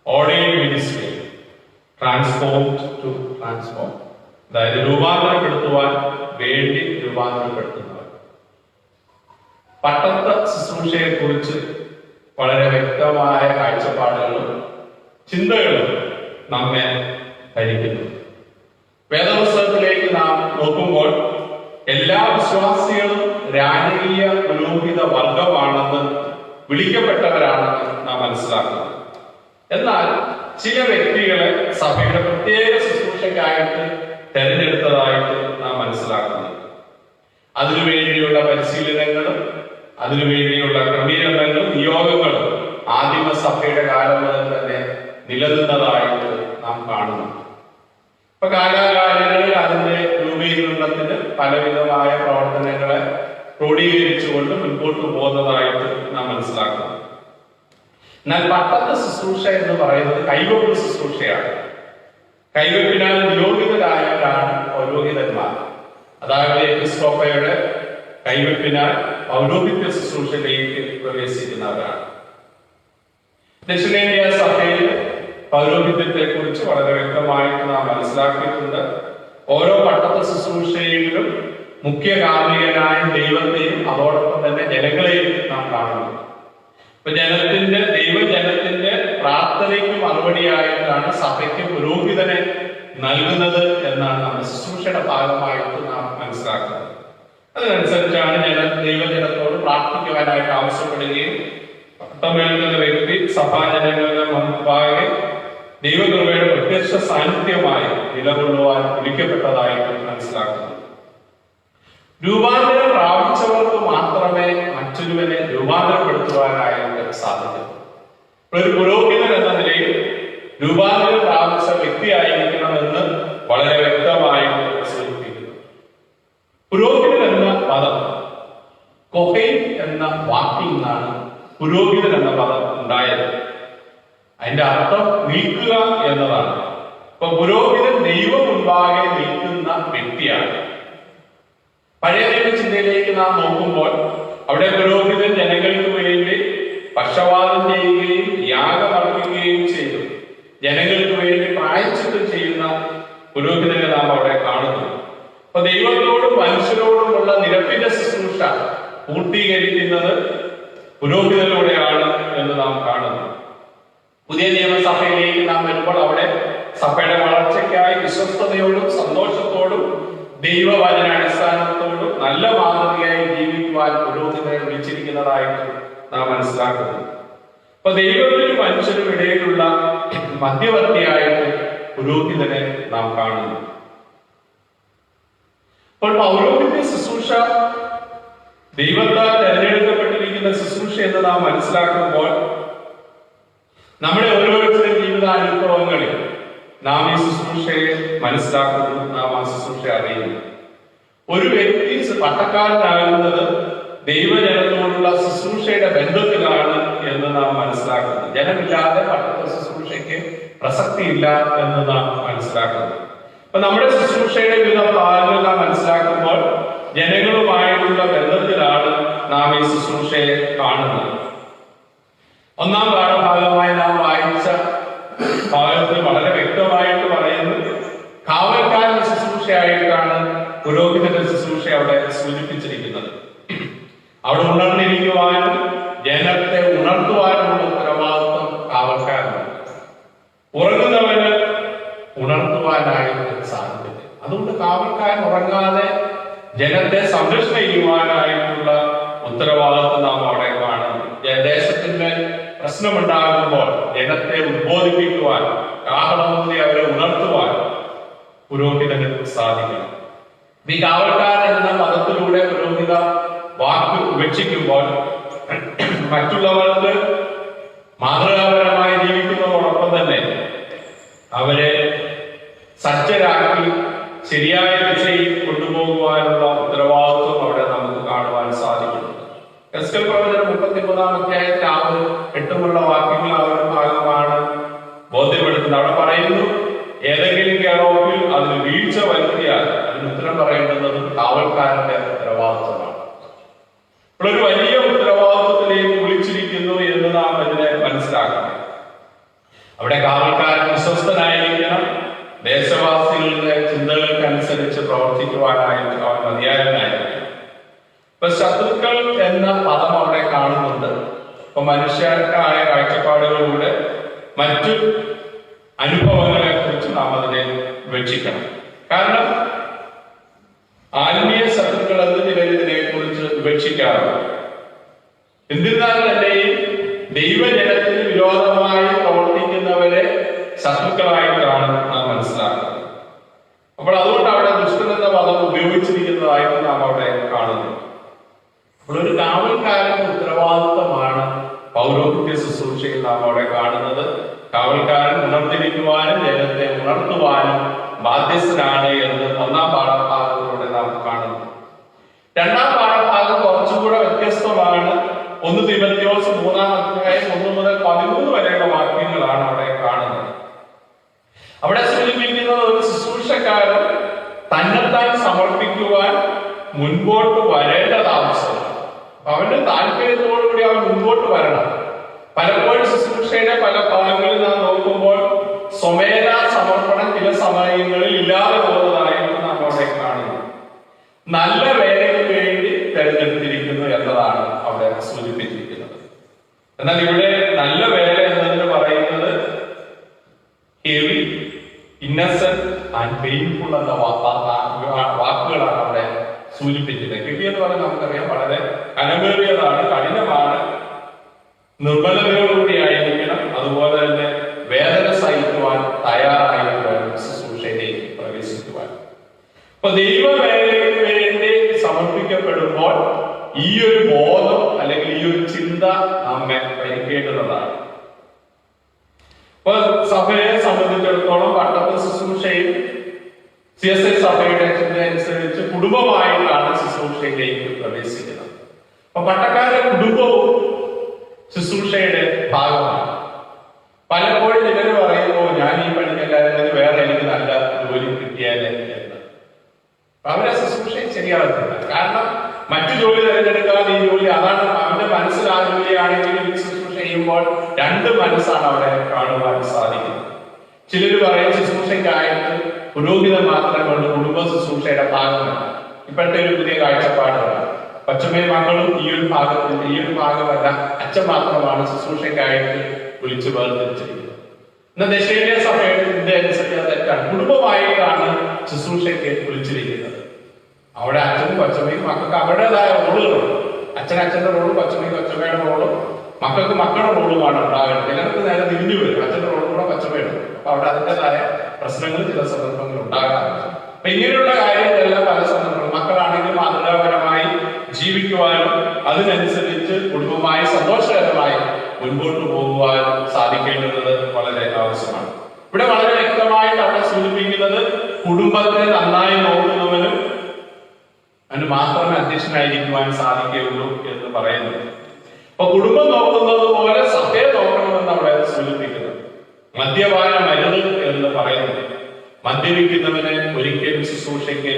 Ordinary ministry transformed to transform, അതായത് രൂപാന്തരപ്പെടുത്തുവാൻ വേണ്ടി രൂപാന്തരപ്പെടുത്തുന്നവർ. പട്ടത്ത ശുശ്രൂഷയെ കുറിച്ച് വളരെ വ്യക്തമായ കാഴ്ചപ്പാടുകളും ചിന്തകളും നമ്മെ ഭരിക്കുന്നു. വേദപുസ്തകത്തിലേക്ക് നാം നോക്കുമ്പോൾ എല്ലാ വിശ്വാസികളും രാജകീയ പുരോഹിത വർഗമാണെന്ന് വിളിക്കപ്പെട്ടവരാണെന്ന് നാം മനസ്സിലാക്കുന്നത്. എന്നാൽ ചില വ്യക്തികളെ സഭയുടെ പ്രത്യേക ശുശ്രൂഷയ്ക്കായിട്ട് തെരഞ്ഞെടുത്തതായിട്ട് നാം മനസ്സിലാക്കുന്നത്. അതിനുവേണ്ടിയുള്ള പരിശീലനങ്ങളും അതിനുവേണ്ടിയുള്ള ക്രമീകരണങ്ങളും നിയോഗങ്ങളും ആദിമ സഭയുടെ കാലം മുതൽ തന്നെ നിലനിന്നതായിട്ട് നാം കാണുന്നു. ഇപ്പൊ കാലാകാലങ്ങളിൽ അതിന്റെ രൂപീകരണത്തിന് പലവിധമായ പ്രവർത്തനങ്ങളെ ക്രോഡീകരിച്ചുകൊണ്ട് മുൻപോട്ട് പോകുന്നതായിട്ട് നാം മനസ്സിലാക്കുന്നു. എന്നാൽ പട്ടത്തെ ശുശ്രൂഷ എന്ന് പറയുന്നത് കൈവെപ്പ് ശുശ്രൂഷയാണ്. കൈവെപ്പിനാൽ നിയോഗിതരായവരാണ് പൗരോഹിതന്മാർ. അതായത് എപ്പിസ്കോപ്പയുടെ കൈവെപ്പിനാൽ പൗരോഹിത്യ ശുശ്രൂഷയിലേക്ക് പ്രവേശിക്കുന്നവരാണ്. ദക്ഷിണേന്ത്യ സഭയിൽ പൗരോഹിത്യത്തെ കുറിച്ച് വളരെ വ്യക്തമായിട്ട് നാം മനസ്സിലാക്കിയിട്ടുണ്ട്. ഓരോ പട്ടത്തെ ശുശ്രൂഷയിലും മുഖ്യ കാർമ്മികനായ ദൈവത്തെയും അതോടൊപ്പം തന്നെ ജനങ്ങളെയും നാം കാണുന്നു. ഇപ്പൊ ദൈവജനത്തിന്റെ പ്രാർത്ഥനയ്ക്ക് മറുപടിയായിട്ടാണ് സഭയ്ക്ക് പുരോഹിതനെ നൽകുന്നത് എന്നാണ് നമ്മുടെ ശുശ്രൂഷയുടെ ഭാഗമായിട്ട് നാം മനസ്സിലാക്കുന്നത്. അതിനനുസരിച്ചാണ് ദൈവജനത്തോട് പ്രാർത്ഥിക്കുവാനായിട്ട് ആവശ്യപ്പെടുകയും പട്ടമേൽക്കുന്ന വ്യക്തി സഭാജനങ്ങളുടെ മുൻപാകെ ദൈവകൃപയുടെ പ്രത്യക്ഷ സാന്നിധ്യമായി നിലകൊള്ളുവാൻ വിളിക്കപ്പെട്ടതായിട്ട് മനസ്സിലാക്കുന്നു. രൂപാന്തരം പ്രാപിച്ചവർക്ക് മാത്രമേ മറ്റൊരുവനെ രൂപാന്തരപ്പെടുത്തുവാനായിട്ട് സാധിക്കൂ. ഒരു പുരോഹിതൻ എന്ന നിലയിൽ രൂപാന്തരം പ്രാപിച്ച വ്യക്തിയായിരിക്കണമെന്ന് വളരെ വ്യക്തമായിട്ട് സൂചിപ്പിക്കുന്നു. പുരോഹിതൻ എന്ന പദം കൊഹൈൻ എന്ന വാക്കിൽ നിന്നാണ് പുരോഹിതൻ എന്ന പദം ഉണ്ടായത്. അതിന്റെ അർത്ഥം നിൽക്കുക എന്നതാണ്. അപ്പൊ പുരോഹിതൻ ദൈവം മുൻപാകെ നിൽക്കുന്ന വ്യക്തിയാണ്. പഴയ നിയമ ചിന്തയിലേക്ക് നാം നോക്കുമ്പോൾ അവിടെ പുരോഹിതൻ ജനങ്ങൾക്ക് വേണ്ടി പക്ഷവാദം ചെയ്യുകയും യാഗമർപ്പിക്കുകയും ചെയ്തു. ജനങ്ങൾക്ക് വേണ്ടി പ്രായശ്ചിത്തം ചെയ്യുന്ന പുരോഹിതനെ നാം അവിടെ കാണുന്നു. അപ്പൊ ദൈവത്തോടും മനുഷ്യരോടുമുള്ള നിരപ്പിന്റെ ശുശ്രൂഷ പൂർത്തീകരിക്കുന്നത് പുരോഹിതനിലൂടെയാണ് എന്ന് നാം കാണുന്നു. പുതിയ നിയമസഭയിലേക്ക് നാം വരുമ്പോൾ അവിടെ സഭയുടെ വളർച്ചയ്ക്കായി വിശ്വസ്തയോടും സന്തോഷത്തോടും ദൈവവചന അടിസ്ഥാനത്തോടും നല്ല മാതൃകയായി ജീവിക്കുവാൻ പുരോഹിതനെ വിളിച്ചിരിക്കുന്നതായിട്ട് നാം മനസ്സിലാക്കുന്നു. അപ്പൊ ദൈവത്തിനും മനുഷ്യനും ഇടയിലുള്ള മധ്യവർത്തിയായിട്ട് പുരോഹിതനെ നാം കാണുന്നു. അപ്പോൾ പൗരോഹിത്യ ശുശ്രൂഷ ദൈവത്താൽ തെരഞ്ഞെടുക്കപ്പെട്ടിരിക്കുന്ന ശുശ്രൂഷ എന്ന് നാം മനസ്സിലാക്കുമ്പോൾ നമ്മുടെ ഓരോരുത്തരുടെ ജീവിതാനുഭവങ്ങളിൽ നാം ഈ ശുശ്രൂഷയെ മനസ്സിലാക്കുന്നു, നാം ആ ശുശ്രൂഷ അറിയുന്നു. ഒരു വ്യക്തി പട്ടക്കാരനാകുന്നത് ദൈവജനത്തോടുള്ള ശുശ്രൂഷയുടെ ബന്ധത്തിലാണ് എന്ന് നാം മനസ്സിലാക്കുന്നു. ജനമില്ലാതെ പട്ടത്ത ശുശ്രൂഷയ്ക്ക് പ്രസക്തിയില്ല എന്ന് നാം മനസ്സിലാക്കുന്നു. അപ്പൊ നമ്മുടെ ശുശ്രൂഷയുടെ വിവിധ ഭാഗങ്ങൾ നാം മനസ്സിലാക്കുമ്പോൾ ജനങ്ങളുമായിട്ടുള്ള ബന്ധത്തിലാണ് നാം ഈ ശുശ്രൂഷയെ കാണുന്നത്. ഒന്നാം പാഠഭാഗമായി നാം വായിച്ച ഭാഗത്തിൽ വളരെ വ്യക്തമായിട്ട് പറയുന്നത് കാവൽക്കാരന്റെ ശുശ്രൂഷയായിട്ടാണ് പുരോഹിതന്റെ ശുശ്രൂഷ അവിടെ സൂചിപ്പിച്ചിരിക്കുന്നത്. അവിടെ ഉണർന്നിരിക്കുവാനും ജനത്തെ ഉണർത്തുവാനുമുള്ള ഉത്തരവാദിത്വം കാവൽക്കാരനുണ്ട്. ഉറങ്ങുന്നവന് ഉണർത്തുവാനായിട്ട് സാധിക്കില്ല. അതുകൊണ്ട് കാവൽക്കാരൻ ഉറങ്ങാതെ ജനത്തെ സംരക്ഷണം ചെയ്യുവാനായിട്ടുള്ള ഉത്തരവാദിത്വം നാം അവിടെ കാണുന്നു. ദേശത്തിന്റെ പ്രശ്നമുണ്ടാകുമ്പോൾ ജനത്തെ ഉദ്ബോധിപ്പിക്കുവാൻ, കാഹളമൂതി അവരെ ഉണർത്തുവാൻ പുരോഹിതന് സാധിക്കണം. ഈ കാവൽക്കാരൻ എന്ന പദത്തിലൂടെ പുരോഹിത വാക്ക് ഉപേക്ഷിക്കുമ്പോൾ മറ്റുള്ളവർക്ക് മാതൃകാപരമായി ജീവിക്കുന്നതോടൊപ്പം തന്നെ അവരെ സജ്ജരാക്കി ശരിയായ ദിശയിൽ കൊണ്ടുപോകുവാനുള്ള ഉത്തരവാദിത്വം അവിടെ നമുക്ക് കാണുവാൻ സാധിക്കുന്നുണ്ട്. എസ്കേൽ പ്രവചനം 33-ാം അധ്യായത്തിൽ ആ 8 വാക്യങ്ങൾ ആ ഒരു ഭാഗമാണ് ബോധ്യപ്പെടുത്തുന്നത്. അവിടെ പറയുന്നു, ഏതെങ്കിലും കേറോപ്പിൽ അതിന് വീഴ്ച വരുത്തിയാൽ അതിന് ഉത്തരം പറയേണ്ടുന്നത് കാവൽക്കാരന്റെ ഉത്തരവാദിത്വമാണ്. ഇപ്പോൾ ഒരു വലിയ ഉത്തരവാദിത്വത്തിലേക്ക് വിളിച്ചിരിക്കുന്നു എന്ന് നാം ഇതിനെ മനസ്സിലാക്കണം. അവിടെ കാവൽക്കാരൻ വിശ്വസ്തനായിരിക്കണം. ദേശവാസികളുടെ ചിന്തകൾക്കനുസരിച്ച് പ്രവർത്തിക്കുവാനായിട്ട് അവൻ മതിയായവനായിരിക്കണം. ഇപ്പൊ ശത്രുക്കൾ എന്ന പദം അവിടെ കാണുന്നുണ്ട്. ഇപ്പൊ മനുഷ്യർക്കായ കാഴ്ചപ്പാടുകളിലൂടെ മറ്റു അനുഭവങ്ങളെ കുറിച്ച് നാം അതിനെ വിവക്ഷിക്കണം. കാരണം ആത്മീയ ശത്രുക്കൾ എന്ന് ചിലർ ഇതിനെ കുറിച്ച് വിവക്ഷിക്കാറുണ്ട്. എന്നിരുന്നാൽ തന്നെയും ദൈവജനത്തിന് വിരോധമായി പ്രവർത്തിക്കുന്നവരെ ശത്രുക്കളായിട്ടാണ് നാം മനസ്സിലാക്കുന്നത്. അപ്പോൾ അതുകൊണ്ട് അവിടെ ദുഷ്ടൻ എന്ന പദം ഉപയോഗിച്ചിരിക്കുന്നതായിട്ട് നാം അവിടെ കാണുന്നു. അപ്പോൾ ഒരു കാവൽക്കാരന്റെ ഉത്തരവാദിത്വമാണ് പൗരോഹിത്യ ശുശ്രൂഷയിൽ നാം അവിടെ കാണുന്നത്. കാവൽക്കാരൻ ഉണർന്നിരിക്കുവാനും ജനത്തെ ഉണർത്തുവാനും ബാധ്യസ്ഥനാണ് എന്ന് ഒന്നാം പാഠഭാഗത്തിലൂടെ നാം കാണുന്നു. രണ്ടാം പാഠഭാഗം കുറച്ചുകൂടെ വ്യത്യസ്തമാണ്. 1 തീമോഥെയോസ് 3-ാം 1 മുതൽ 13 വരെയുള്ള വാക്യങ്ങളാണ് അവിടെ കാണുന്നത്. അവിടെ സൂചിപ്പിക്കുന്നത് ഒരു ശുശ്രൂഷക്കാരൻ തന്നെത്താൻ സമർപ്പിക്കുവാൻ മുൻപോട്ട് വരേണ്ടത് ആവശ്യമാണ്. അവന്റെ താല്പര്യത്തോടുകൂടി അവൻ മുൻപോട്ട് വരണം. പലപ്പോഴും ശുശ്രൂഷയുടെ പല ഭാഗങ്ങളിൽ നാം നോക്കുമ്പോൾ സ്വമേധ സമർപ്പണം ചില സമയങ്ങളിൽ ഇല്ലാതെ പോകുന്നതായിട്ട് നാം അവിടെ കാണുന്നു. നല്ല വേലയ്ക്ക് വേണ്ടി തെരഞ്ഞെടുത്തിരിക്കുന്നു എന്നതാണ് അവിടെ സൂചിപ്പിച്ചിരിക്കുന്നത്. എന്നാൽ ഇവിടെ നല്ല വേല എന്നതിന് പറയുന്നത് ഹെവി, ഇന്നസെന്റ് ആൻഡ് പെയിൻഫുൾ എന്ന വാക്കുകളാണ് അവിടെ സൂചിപ്പിച്ചത്. ഹെവി എന്ന് പറഞ്ഞാൽ നമുക്കറിയാം വളരെ കനമേറിയതാണ്, കഠിനമാണ്, നിർബലതയോടുകൂടി ആയിരിക്കണം. അതുപോലെ തന്നെ വേദന സഹിക്കുവാൻ തയ്യാറായിട്ട് വേണം ശുശ്രൂഷയിലേക്ക് പ്രവേശിക്കുവാൻ. അപ്പൊ ദൈവവേലയ്ക്ക് വേണ്ടി സമർപ്പിക്കപ്പെടുമ്പോൾ ഈ ഒരു ബോധം അല്ലെങ്കിൽ ഈ ഒരു ചിന്ത നമ്മെ ഭരിക്കേണ്ടതാണ്. അപ്പൊ സഭയെ സംബന്ധിച്ചിടത്തോളം പട്ടത്ത ശുശ്രൂഷയിൽ CSI സഭയുടെ ചിന്ത അനുസരിച്ച് കുടുംബമായിട്ടാണ് ശുശ്രൂഷയിലേക്ക് പ്രവേശിക്കുന്നത്. അപ്പൊ പട്ടക്കാരുടെ കുടുംബവും ശുശ്രൂഷയുടെ ഭാഗമാണ്. പലപ്പോഴും ചിലർ പറയുമ്പോൾ ഞാൻ ഈ പണിക്കല്ലാതെ വേറെ എനിക്ക് നല്ല ജോലി കിട്ടിയാലേ എന്ന്. അവരെ ശുശ്രൂഷ ശരിയാകത്തില്ല. കാരണം മറ്റു ജോലി തിരഞ്ഞെടുക്കാതെ ഈ ജോലി, അതാണ് അവന്റെ മനസ്സിൽ ആ ജോലിയാണെങ്കിലും ഈ ശുശ്രൂഷ ചെയ്യുമ്പോൾ 2 മനസ്സാണ് അവിടെ കാണുവാൻ സാധിക്കുന്നത്. ചിലർ പറയും ശുശ്രൂഷയ്ക്കായിട്ട് പുരോഹിതൻ മാത്രം കൊണ്ട് കുടുംബ ശുശ്രൂഷയുടെ ഭാഗമല്ല. ഇപ്പോഴത്തെ ഒരു പുതിയ കാഴ്ചപ്പാടാണ്. പച്ചമയും മക്കളും ഈ ഒരു ഭാഗമല്ല, അച്ഛൻ മാത്രമാണ് ശുശ്രൂഷയ്ക്കായിട്ട് വിളിച്ചു വേർതിരിച്ചിരിക്കുന്നത്. എന്നാൽ ദശേന്യ സഭയുടെ ചിന്ത അനുസരിച്ച് തെറ്റാണ്. കുടുംബമായിട്ടാണ് ശുശ്രൂഷയ്ക്ക് വിളിച്ചിരിക്കുന്നത്. അവിടെ അച്ഛനും കൊച്ചമ്മയും മക്കൾക്ക് അവരുടേതായ റോളുകളുണ്ട്. അച്ഛൻ്റെ റോളും കൊച്ചമ്മയുടെ റോളും മക്കൾക്ക് മക്കളുടെ റോളുമാണ് ഉണ്ടാകുന്നത്. ചിലർക്ക് നേരെ തിരിഞ്ഞു വരും, അച്ഛൻ്റെ റോളും കൂടെ കൊച്ചമ്മയുടെ. അപ്പൊ അവിടെ അതിൻ്റെതായ പ്രശ്നങ്ങൾ ചില സന്ദർഭങ്ങൾ ഉണ്ടാകാറുണ്ട്. അപ്പൊ ഇങ്ങനെയുള്ള കാര്യങ്ങളെല്ലാം പല സന്ദർഭങ്ങളും മക്കളാണെങ്കിൽ മാതൃകാപരമായി ജീവിക്കുവാനും അതിനനുസരിച്ച് കുടുംബമായി സന്തോഷകരമായി മുൻപോട്ട് പോകുവാൻ സാധിക്കേണ്ടത് വളരെ ആവശ്യമാണ്. ഇവിടെ വളരെ വ്യക്തമായിട്ട് അവിടെ സൂചിപ്പിക്കുന്നത് കുടുംബത്തെ നന്നായി നോക്കുന്നവനും അതിന് മാത്രമേ അധ്യക്ഷനായിരിക്കുവാൻ സാധിക്കുകയുള്ളൂ എന്ന് പറയുന്നത്. അപ്പൊ കുടുംബം നോക്കുന്നത് പോലെ സഭയെ നോക്കണമെന്ന് അവിടെ സൂചിപ്പിക്കുന്നത്. മദ്യപാനം അരുത് എന്ന് പറയുന്നത്. മദ്യപിക്കുന്നവനെ ഒരിക്കലും ശുശ്രൂഷയ്ക്ക്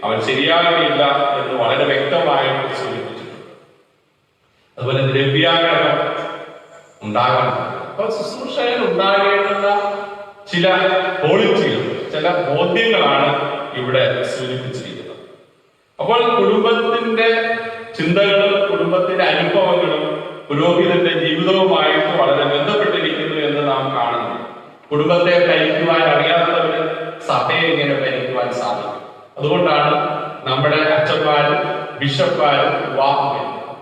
അവൻ ശരിയാകുകയില്ല എന്ന് വളരെ വ്യക്തമായിട്ട് സൂചിപ്പിച്ചിട്ടുണ്ട്. അതുപോലെ ദ്രവ്യാഗ്രഹം ഉണ്ടാകണം. അപ്പൊ ശുശ്രൂഷയിൽ ഉണ്ടാകേണ്ടുന്ന ചില ക്വാളിറ്റികൾ, ചില ബോധ്യങ്ങളാണ് ഇവിടെ സൂചിപ്പിച്ചിരിക്കുന്നത്. അപ്പോൾ കുടുംബത്തിന്റെ ചിന്തകളും കുടുംബത്തിന്റെ അനുഭവങ്ങളും പുരോഹിതന്റെ ജീവിതവുമായിട്ട് വളരെ ബന്ധപ്പെട്ടിരിക്കുന്നു എന്ന് നാം കാണുന്നു. കുടുംബത്തെ ഭരിക്കുവാൻ അറിയാത്തവര് സഭയെ ഇങ്ങനെ ഭരിക്കുവാൻ സാധിക്കും. അതുകൊണ്ടാണ് നമ്മുടെ അച്ഛന്മാരും ബിഷപ്പ്മാരും വിവാഹം കഴിക്കുന്നത്.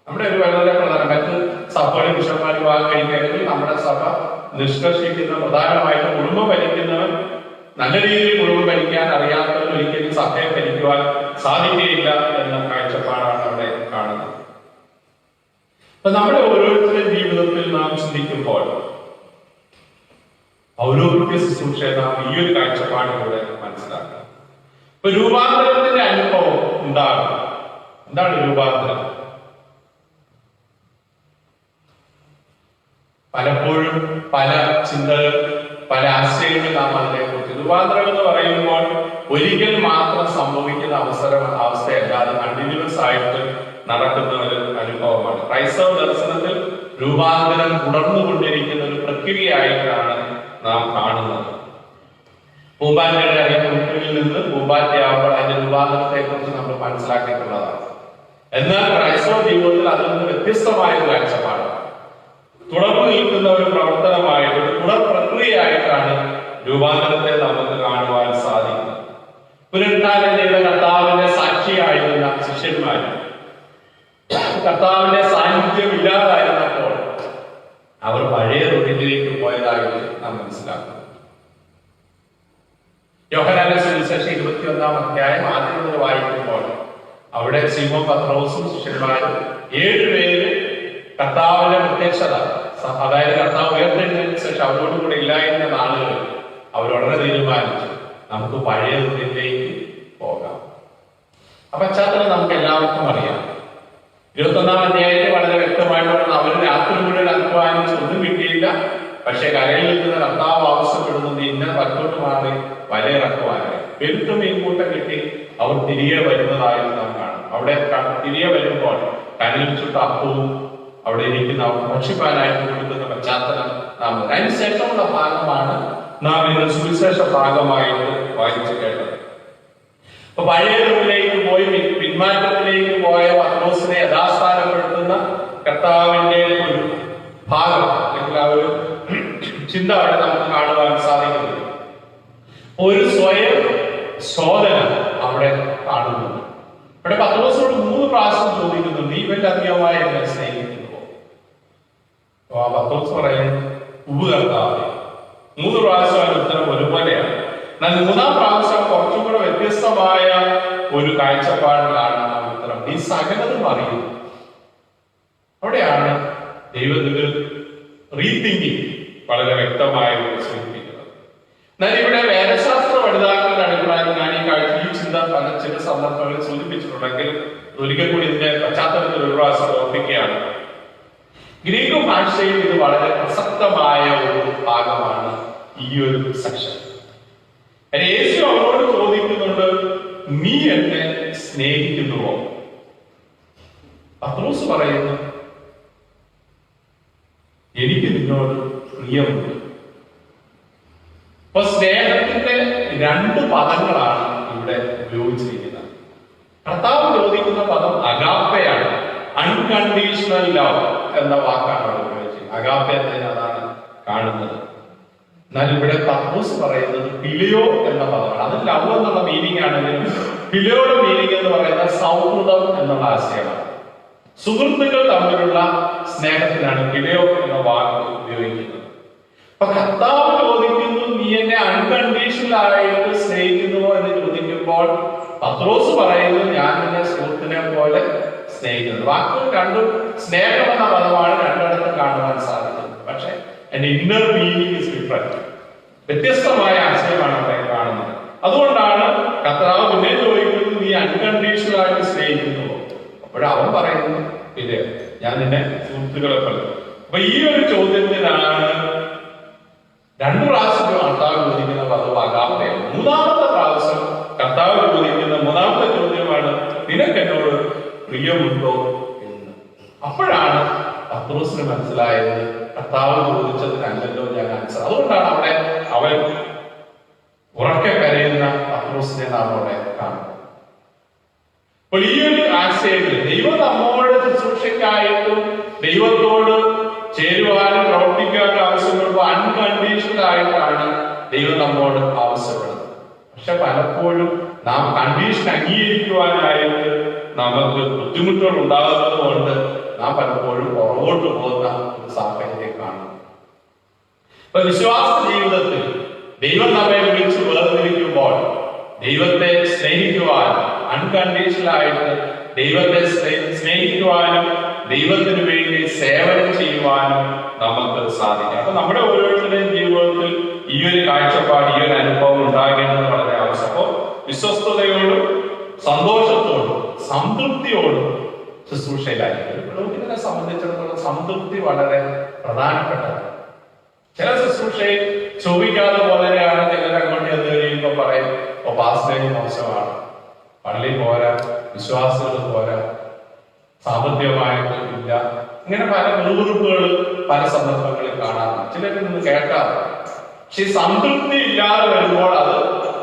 നമ്മുടെ ഒരു വളരെ പ്രധാന മറ്റ് സഭകളിൽ ബിഷപ്പ്മാർ വിവാഹം കഴിക്കുകയാണെങ്കിൽ നമ്മുടെ സഭ നിഷ്കർഷിക്കുന്ന പ്രധാനമായിട്ടും കുടുംബം ഭരിക്കുന്നവൻ നല്ല രീതിയിൽ കുടുംബം ഭരിക്കാൻ അറിയാത്തവർ ഒരിക്കലും സഭയെ ഭരിക്കുവാൻ സാധിക്കുകയില്ല എന്ന കാഴ്ചപ്പാടാണ് അവിടെ കാണുന്നത്. അപ്പൊ നമ്മുടെ ഓരോരുത്തരുടെ ജീവിതത്തിൽ നാം ചിന്തിക്കുമ്പോൾ പൗരോഹിത്യ ശുശ്രൂഷ നാം ഈ ഒരു കാഴ്ചപ്പാടിലൂടെ മനസ്സിലാക്കണം. ഇപ്പൊ രൂപാന്തരത്തിന്റെ അനുഭവം ഉണ്ടാകും. എന്താണ് രൂപാന്തരം? പലപ്പോഴും പല ചിന്തകൾ, പല ആശയങ്ങൾ നാം അതിനെക്കുറിച്ച്. രൂപാന്തരം എന്ന് പറയുമ്പോൾ ഒരിക്കൽ മാത്രം സംഭവിക്കുന്ന അവസ്ഥയല്ലാതെ കണ്ടിന്യൂസ് ആയിട്ട് നടക്കുന്ന ഒരു അനുഭവമാണ്. ക്രൈസ്തവ ദർശനത്തിൽ രൂപാന്തരം തുടർന്നുകൊണ്ടിരിക്കുന്ന ഒരു പ്രക്രിയയായിട്ടാണ് നാം കാണുന്നത്. പൂമ്പാറ്റയുടെ അറിവിൽ നിന്ന് പൂമ്പാറ്റയാവുമ്പോൾ അതിന്റെ രൂപാന്തരത്തെ കുറിച്ച് നമ്മൾ മനസ്സിലാക്കിയിട്ടുള്ളതാണ്. എന്നാൽ ക്രൈസ്തവ ജീവിതത്തിൽ അതിൽ നിന്ന് വ്യത്യസ്തമായ ഒരു കാഴ്ചപ്പാടാണ്. തുടർന്നു നിൽക്കുന്ന ഒരു പ്രവർത്തനമായിട്ട്, ഒരു തുടർ പ്രക്രിയയായിട്ടാണ് രൂപാന്തരത്തെ നമുക്ക് കാണുവാൻ സാധിക്കുന്നത്. പുനരുത്ഥാനം ചെയ്ത കർത്താവിന്റെ സാക്ഷിയായിരുന്ന ശിഷ്യന്മാർ കർത്താവിന്റെ സാന്നിധ്യം ഇല്ലാതായിരുന്നപ്പോൾ അവർ പഴയ തൊഴിലിലേക്ക് പോയതായിട്ട് നാം മനസ്സിലാക്കുന്നു. യോഹന്നാന്റെ സുവിശേഷം 21-ാം അധ്യായം ആദ്യം മുതൽ വായിക്കുമ്പോൾ അവിടെ ശിമോൻ പത്രോസും ശിഷ്യന്മാരും 7 പേര് കർത്താവിന്റെ പ്രത്യക്ഷത, അതായത് കർത്താവ് ഉയർത്തെഴുന്നതിന് ശേഷം അവരോടുകൂടെ ഇല്ലായിരുന്ന നാളുകൾ അവരുടനെ തീരുമാനിച്ചു നമുക്ക് പഴയ തൊഴിലിലേക്ക് പോകാം. ആ പശ്ചാത്തലം നമുക്ക് എല്ലാവർക്കും അറിയാം. 21-ാം അധ്യായത്തിൽ വളരെ വ്യക്തമായിട്ട് പറഞ്ഞു അവർ രാത്രി മുഴുവൻ അധ്വാനിച്ച് ഒന്നും കിട്ടിയില്ല. പക്ഷെ കരയിൽ നിൽക്കുന്ന കർത്താവ് ആവശ്യപ്പെടുന്നത് ഇങ്ങനെ വലത്തോട്ട് മാറി വലയിറക്കുവാനായി. പെരുത്ത മീൻകൂട്ടം കിട്ടി അവർ തിരികെ വരുന്നതായി നാം കാണും. അവിടെ തിരികെ വരുമ്പോൾ കനലിൽ ചുട്ട അപ്പവും അവിടെ ഇരിക്കുന്ന ഭക്ഷിപ്പാനായിട്ട് കൊടുക്കുന്ന പശ്ചാത്തലം നാം അതിനുശേഷമുള്ള ഭാഗമാണ് നാം ഇന്ന് സുവിശേഷ ഭാഗമായിട്ട് വായിച്ചു കേട്ടത്. അപ്പൊ പഴയ റൂമിലേക്ക് പോയി പിന്മാറ്റത്തിലേക്ക് പോയ പത്രോസിനെ യഥാസ്ഥാനപ്പെടുത്തുന്ന കർത്താവിന്റെ ഒരു ഭാഗം അല്ലെങ്കിൽ ആ ഒരു ചിന്ത അവിടെ നമുക്ക് കാണുവാൻ സാധിക്കുന്നു. ഒരു സ്വയം ശോധന അവിടെ കാണുന്നുണ്ട്. ഇവിടെ പത്രോസിനോട് 3 പ്രാവശ്യം ചോദിക്കുന്നു, നീ ഇവന്റെ അധികമായി എന്നെ സ്നേഹിക്കുന്നുവോ? ആ പത്രോസ് പറയുന്നു, ഉവ്വ് കർത്താവേ. 3 പ്രാവശ്യം അതിന് ഉത്തരം ഒരുപോലെയാണ്. എന്നാൽ 3-ാം പ്രാവശ്യം കുറച്ചും കൂടെ വ്യത്യസ്തമായ ഒരു കാഴ്ചപ്പാടിലാണ് ആ ഉത്തരം. നീ സകലതും അറിയുന്നു. അവിടെയാണ് ദൈവത്തിന് റീതിങ്കിങ് വളരെ വ്യക്തമായി സൂചിപ്പിക്കുന്നത്. എന്നാൽ ഇവിടെ വേദശാസ്ത്ര പഠിതാക്കളുടെ അഭിപ്രായത്തിൽ ഞാൻ ഈ ചിന്ത പല ചില സന്ദർഭങ്ങളിൽ സൂചിപ്പിച്ചിട്ടുണ്ടെങ്കിൽ ഒരിക്കൽ കൂടി ഇതിന്റെ പശ്ചാത്തലത്തിൽ ഒരു പ്രാവശ്യം ഓർപ്പിക്കുകയാണ്. ഗ്രീക്ക് ഭാഷയിൽ ഇത് വളരെ പ്രസക്തമായ ഒരു ഭാഗമാണ് ഈ ഒരു സെക്ഷൻ. യേശു അവരോട് ചോദിക്കുന്നുണ്ട്, നീ എന്നെ സ്നേഹിക്കുന്നുവോ? പത്രോസ് പറയുന്നു, എനിക്ക് നിന്നോട് പ്രിയമുണ്ട്. അപ്പൊ സ്നേഹത്തിന്റെ 2 പദങ്ങളാണ് ഇവിടെ ഉപയോഗിച്ചിരിക്കുന്നത്. കർത്താവ് ചോദിക്കുന്ന പദം അഗാപ്പയാണ്. അൺകണ്ടീഷണൽ ലവ് എന്ന വാക്കാണ് അവിടെ ഉപയോഗിച്ചത്. അഗാപ്പ എന്നതിന് അതാണ് കാണുന്നത്. എന്നാൽ ഇവിടെ പത്രോസ് പറയുന്നത് ഫിലിയോ എന്ന പദമാണ്. അത് ലവ് എന്നുള്ള മീനിങ് ആണെങ്കിലും ഫിലിയോയുടെ മീനിങ് എന്ന് പറയുന്നത് സൗഹൃദം എന്നുള്ള ആശയമാണ്. സുഹൃത്തുക്കൾ തമ്മിലുള്ള സ്നേഹത്തിനാണ് ഫിലിയോ എന്ന വാക്ക് ഉപയോഗിക്കുന്നത്. അപ്പൊ കർത്താവ് ചോദിക്കുന്നു, നീ എന്നെ അൺകണ്ടീഷണൽ ആയിട്ട് സ്നേഹിക്കുന്നുവോ എന്ന് ചോദിക്കുമ്പോൾ പത്രോസ് പറയുന്നു, ഞാൻ നിന്നെ സുഹൃത്തിനെ പോലെ സ്നേഹിക്കുന്നു. വാക്കുകൾ രണ്ടും സ്നേഹം എന്ന പദമാണ് രണ്ടിടത്തും കാണുവാൻ സാധിക്കുന്നത്. പക്ഷെ എന്റെ ഇന്നർ മീനിങ് ഇസ് ഡിഫറെന്റ്. വ്യത്യസ്തമായ ആശയമാണ് അവിടെ കാണുന്നത്. അതുകൊണ്ടാണ് കർത്താവ് പിന്നെ ചോദിക്കുന്നത്, നീ അൺകണ്ടീഷണൽ ആയിട്ട് സ്നേഹിക്കുന്നുവോ? അപ്പോഴവൻ പറയുന്നു, ഇല്ലേ, ഞാൻ നിന്നെ സുഹൃത്തുക്കളെ പോലെ. അപ്പൊ ഈ ഒരു ചോദ്യത്തിനാണ് 2 പ്രാവശ്യം കർത്താവ് ചോദിക്കുന്ന പദം അഗാപ്പയാണ്. 3-ാമത്തെ പ്രാവശ്യം കർത്താവ് ചോദിക്കുന്ന 3-ാമത്തെ ചോദ്യമാണ്, നിനക്ക് എന്നോട് പ്രിയമുണ്ടോ എന്ന്. അപ്പോഴാണ് പത്രോസിന് മനസ്സിലായത് കർത്താവ് ചോദിച്ചതിനല്ലല്ലോ ഞാൻ ആൻസർ. അതുകൊണ്ടാണ് അവിടെ അവൻ ഉറക്കെ കരയുന്ന പത്രോസിനെ നാം അവിടെ കാണുന്നത്. അപ്പോൾ ഈ ഒരു ആശയത്തിൽ ദൈവം നമ്മോട് ശുശ്രൂഷയ്ക്കായിട്ടും ദൈവത്തോട് ചേരുവാനും പ്രവർത്തിക്കാനും ആവശ്യപ്പെടുമ്പോൾ അൺകണ്ടീഷണൽ ആയിട്ടാണ് ദൈവം നമ്മോട് ആവശ്യപ്പെടുന്നത്. പക്ഷെ പലപ്പോഴും നാം കണ്ടീഷൻ അംഗീകരിക്കുവാനായിട്ട് നമുക്ക് ബുദ്ധിമുട്ടുകൾ ഉണ്ടാകുന്നത് കൊണ്ട് നാം പലപ്പോഴും പുറകോട്ട് പോകുന്ന ഒരു സാഹചര്യം കാണുന്നു. ഇപ്പൊ വിശ്വാസ ജീവിതത്തിൽ ദൈവം നമ്മെ വിളിച്ച് വേർതിരിക്കുമ്പോൾ ദൈവത്തെ സ്നേഹിക്കുവാൻ അൺകണ്ടീഷണൽ ആയിട്ട് ദൈവത്തെ സ്നേഹിക്കുവാനും ദൈവത്തിന് വേണ്ടി സേവനം ചെയ്യുവാനും നമുക്ക് സാധിക്കും. അപ്പൊ നമ്മുടെ ഓരോരുത്തരുടെയും ജീവിതത്തിൽ ഈ ഒരു കാഴ്ചപ്പാട്, ഈ ഒരു അനുഭവം ഉണ്ടാകേണ്ടത് വളരെ ആവശ്യം. അപ്പോ വിശ്വസ്തയോടും സന്തോഷത്തോടും സംതൃപ്തിയോടും ശുശ്രൂഷയിലായിരിക്കും. പുരോഹിതനെ സംബന്ധിച്ചിടത്തോളം സംതൃപ്തി വളരെ പ്രധാനപ്പെട്ടതാണ്. ചില ശുശ്രൂഷയിൽ ചോദിക്കാതെ പോലെയാണ് ചിലർ അങ്ങോട്ട് ചെന്ന് കഴിയുമ്പോ പറയും, ഓ പാസ്റ്റേജ് മോശമാണ്, പള്ളി പോരാ, വിശ്വാസികൾ പോരാ, സാമ്പത്തികമായിട്ട് ഇല്ല, ഇങ്ങനെ പല വെറുകുറുപ്പുകൾ പല സന്ദർഭങ്ങളിൽ കാണാറുണ്ട്. ചിലരിൽ നിന്ന് കേൾക്കാറ്. പക്ഷെ സംതൃപ്തി ഇല്ലാതെ വരുമ്പോൾ അത്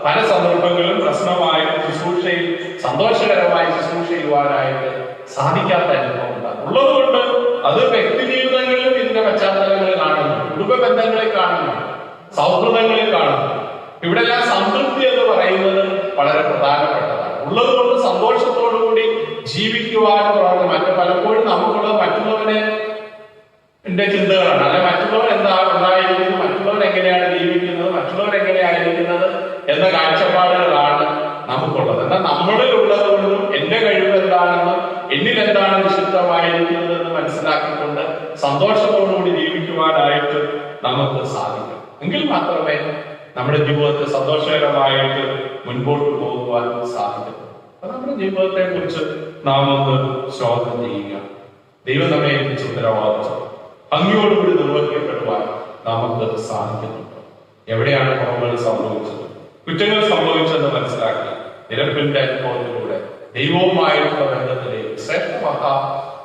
പല സന്ദർഭങ്ങളിലും പ്രശ്നമായിട്ട് ശുശ്രൂഷയിൽ സന്തോഷകരമായി ശുശ്രൂഷ ചെയ്യുവാനായിട്ട് സാധിക്കാത്ത അനുഭവം ഉണ്ടാകും. ഉള്ളതുകൊണ്ട് അത് വ്യക്തി ജീവിതങ്ങളിലും ഇതിന്റെ പശ്ചാത്തലങ്ങളിൽ കാണുന്നു, കുടുംബ ബന്ധങ്ങളിൽ കാണുന്നു, സൗഹൃദങ്ങളിൽ കാണുന്നു. ഇവിടെ എല്ലാം സംതൃപ്തി എന്ന് പറയുന്നത് വളരെ പ്രധാനപ്പെട്ടതാണ്. ഉള്ളതുകൊണ്ട് സന്തോഷത്തോടു കൂടി ജീവിക്കുവാൻ മറ്റു പലപ്പോഴും നമുക്കുള്ളത് മറ്റുള്ളവനെ ചിന്തകളാണ്, അല്ലെ ശാശ്വതമായിരിക്കുന്നതെന്ന് മനസ്സിലാക്കിക്കൊണ്ട് സന്തോഷത്തോടുകൂടി ജീവിക്കുവാനായിട്ട് നമുക്ക് സാധിക്കും. എങ്കിൽ മാത്രമേ നമ്മുടെ ജീവിതത്തെ സന്തോഷകരമായിട്ട് മുൻപോട്ട് പോകുവാൻ സാധിക്കും. നമ്മുടെ ജീവിതത്തെ കുറിച്ച് നാം ഒന്ന് ശോധന ചെയ്യുക. ദൈവം നമ്മെ ഏൽപ്പിച്ച ഉത്തരവാദിത്വം ഭംഗിയോടുകൂടി നിർവഹിക്കപ്പെടുവാൻ നമുക്ക് സാധിക്കുന്നുണ്ട്. എവിടെയാണ് കുറവുകൾ സംഭവിച്ചത്, കുറ്റങ്ങൾ സംഭവിച്ചതെന്ന് മനസ്സിലാക്കി നിരപ്പിന്റെ അനുഭവത്തിലൂടെ ദൈവവുമായിട്ടുള്ള ബന്ധത്തിലേക്ക് ശ്രേഷ്ഠമായ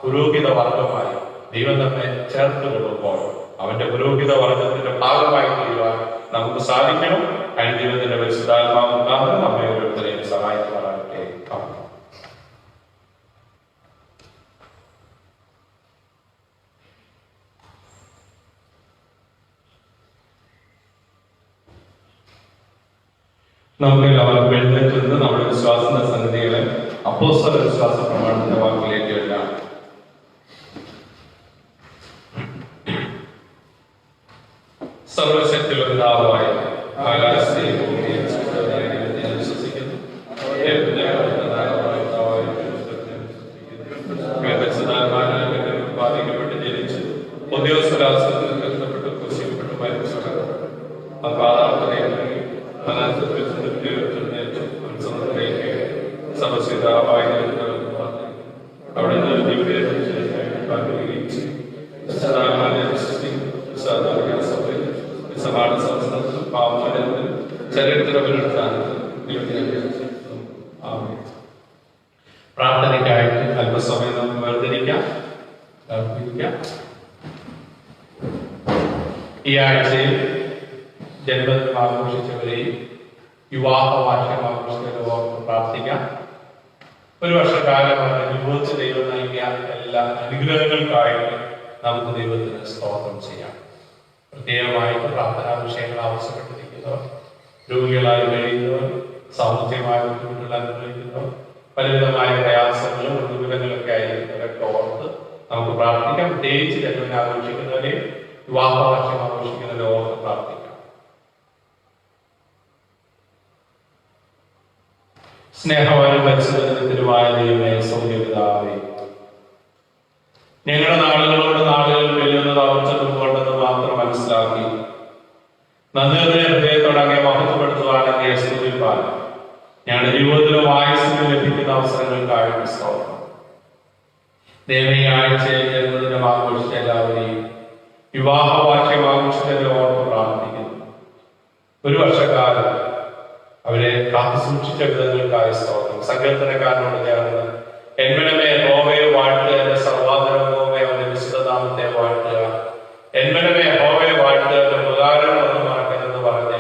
പുരോഹിത വർഗമായി ദൈവം നമ്മെ ചേർത്ത് കൊള്ളുമ്പോൾ അവന്റെ പുരോഹിത വർഗത്തിന്റെ ഭാഗമായി തീരുവാൻ നമുക്ക് സാധിക്കണം. അതിന് ദൈവത്തിന്റെ പരിശുദ്ധാത്മാവ് മുഖാന്തരം നമ്മെ ഓരോരുത്തരെയും സഹായിക്കുവാനാകട്ടെ. നമുക്ക് എല്ലാവർക്കും എഴുന്നേറ്റ് നിന്ന് നമ്മുടെ വിശ്വാസത്തിന്റെ സംഗതികളെ അപ്പോസ്തല വിശ്വാസ പ്രമാണത്തിന്റെ വാക്കിലേക്ക് എഴുതാം. സർവശക്തിയുള്ള പിതാവായ ആകാശത്തെയും ഭൂമിയെയും സൃഷ്ടിച്ചവനായ ദൈവത്തെ ഞാൻ വിശ്വസിക്കുന്നു. ബാധിക്കപ്പെട്ട് ജനിച്ച് പൊതുയോസ്വലാസത്തിൽ കഷ്ടപ്പെട്ട് ക്രൂശിക്കപ്പെട്ട് മരിച്ചു സർവസ്വതാവായ അവിടെ പ്രാർത്ഥനയ്ക്കായിട്ട് അല്പസമയം നമുക്ക് വേർതിരിക്കാം. ഈ ആഴ്ചയിൽ ജന്മദിനം ആഘോഷിച്ചവരെയും വിവാഹ വാർഷികം ആഘോഷിച്ചവരെ ഓർത്ത് പ്രാർത്ഥിക്കാം. ഒരു വർഷക്കാലം അനുഭവിച്ച ദൈവം നൽകിയ എല്ലാ അനുഗ്രഹങ്ങൾക്കായിട്ട് നമുക്ക് ദൈവത്തിന് സ്തോത്രം ചെയ്യാം. പ്രത്യേകമായിട്ട് പ്രാർത്ഥനാ വിഷയങ്ങൾ ആവശ്യപ്പെട്ടിരിക്കുന്നവർ, രോഗികളായി കഴിയുന്നവർ, സാമൂഹ്യമായ ബുദ്ധിമുട്ടുകൾ അനുഭവിക്കുന്നവർ, പലവിധമായ പ്രയാസങ്ങളും ദുരിതങ്ങളൊക്കെ ആയിരിക്കുന്നവരൊക്കെ ഓർത്ത് നമുക്ക് പ്രാർത്ഥിക്കാം. പ്രത്യേകിച്ച് ജന്മദിനം ആഘോഷിക്കുന്നവരെയും വിവാഹ വാർഷികം ആഘോഷിക്കുന്നവരെ ഓർത്ത് പ്രാർത്ഥിക്കാം. സ്നേഹവാനും പരിശുദ്ധത്തിനുമായ ദൈവമേ, സൗമ്യപിതാവേ, ഞങ്ങളുടെ നാളുകളോട് നാളുകൾ വെല്ലുന്നത് അവർച്ചതുകൊണ്ടെന്ന് മാത്രം മനസ്സിലാക്കി നന്ദിയുടെ ഹൃദയത്തോടെ അങ്ങേ മഹത്വപ്പെടുത്തുവാൻ അങ്ങേ സ്തുതിപ്പാൻ ഞങ്ങളുടെ ജീവിതത്തിലും ആയുസ്സിലും ലഭിക്കുന്ന അവസരങ്ങൾക്കായിട്ട് സ്തോത്രം. ദൈവം ഈ ആഴ്ചയിൽ ജന്മദിനം ആഘോഷിച്ച എല്ലാവരെയും വിവാഹ വാർഷികം ആഘോഷിച്ചവരെ ഓർത്ത് പ്രാർത്ഥിക്കുന്നു. ഒരു വർഷക്കാലം അവരെ കാത്തു സൂക്ഷിച്ച വിധങ്ങൾക്കായി സ്തോത്രം. സങ്കീർത്തനക്കാരനോട് ചേർന്ന് എന്മനമേ യഹോവയെ വാഴ്ത്തുക, എന്റെ സർവാന്തരംഗമേ അവന്റെ വിശുദ്ധനാമത്തെ വാഴ്ത്തുക, എന്മനമേ യഹോവയെ വാഴ്ത്തുക, എന്റെ ഉപകാരങ്ങളൊന്നും മറക്കരുതെന്ന് പറഞ്ഞ്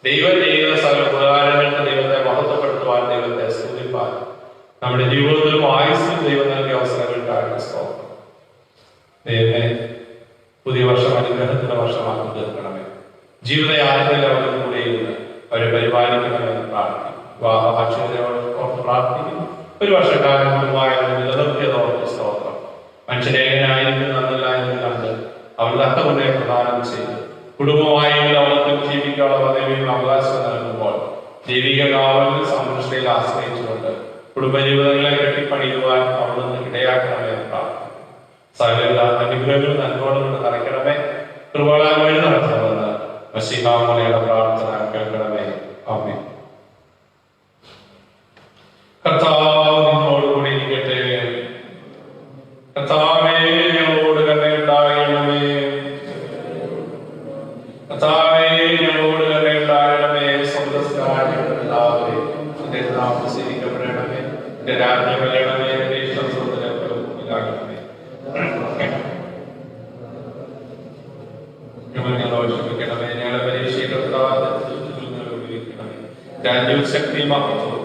ദൈവം ചെയ്യുന്ന സകല ഉപകാരങ്ങൾക്ക് ദൈവത്തെ മഹത്വപ്പെടുത്തുവാൻ, ദൈവത്തെ സ്തുതിപ്പാൻ നമ്മുടെ ജീവിതത്തിലും ആയുസ്സിലും ദൈവം നൽകിയ അവസരങ്ങൾക്കായിട്ട് സ്തോത്രം. ദൈവമേ, പുതിയ വർഷം അനുഗ്രഹത്തിന്റെ വർഷമാക്കി തീർക്കണമേ. ജീവിതയാത്രയിൽ അവരുടെ കൂടെയിരുന്ന് അവരെ പരിപാലിക്കണമെന്ന് പ്രാർത്ഥിക്കും. വിവാഹഭാഷയോട് പ്രാർത്ഥിക്കുന്നു. ഒരു വർഷക്കാലം കുടുംബമായ നിലനിർത്തിയതോർത്ത് സ്തോത്രം. മനുഷ്യരേഖനായിരിക്കും നന്നല്ലായെന്ന് കണ്ട് അവർ തക്കമുന്നെ പ്രദാനം ചെയ്ത് കുടുംബമായി അവർക്ക് ജീവിക്കാനുള്ള പദവിയും അവകാശം നൽകുമ്പോൾ ദൈവിക കാവലിൽ സംരക്ഷണയിൽ ആശ്രയിച്ചുകൊണ്ട് കുടുംബജീവിതങ്ങളെ കെട്ടിപ്പണിയുവാൻ അവിടുന്ന് ഇടയാക്കണമെന്ന് പ്രാർത്ഥിക്കുന്നു. സകല അനുഗ്രഹങ്ങൾ നന്മയോടുകൊണ്ട് നിറയ്ക്കണമേ. കൃപകളാൽ വഴി നടത്തണമെന്ന് മശീഹാമലയുടെ പ്രാർത്ഥന കേൾക്കണമേ. ആമേൻ. കർത്താവ് നിന്നോടുകൂടി ഇരിക്കട്ടെ. കർത്താവേ, ഞങ്ങളോട് കരുണയുണ്ടാകണമേ. കർത്താവേ, ഞങ്ങളോട് കരുണയുണ്ടാകണമേ. സ്വർഗ്ഗസ്ഥനായ പിതാവേ, നിന്റെ നാമം പൂജിക്കപ്പെടണമേ. നിന്റെ രാജ്യം വരണമേ. നിന്റെ ഇഷ്ടം സ്വർഗ്ഗത്തിലെ ഭൂമിയിലാകണമേ. ഞങ്ങളെ പരീക്ഷയുടെ രാജ്യവും ശക്തി മഹത്വം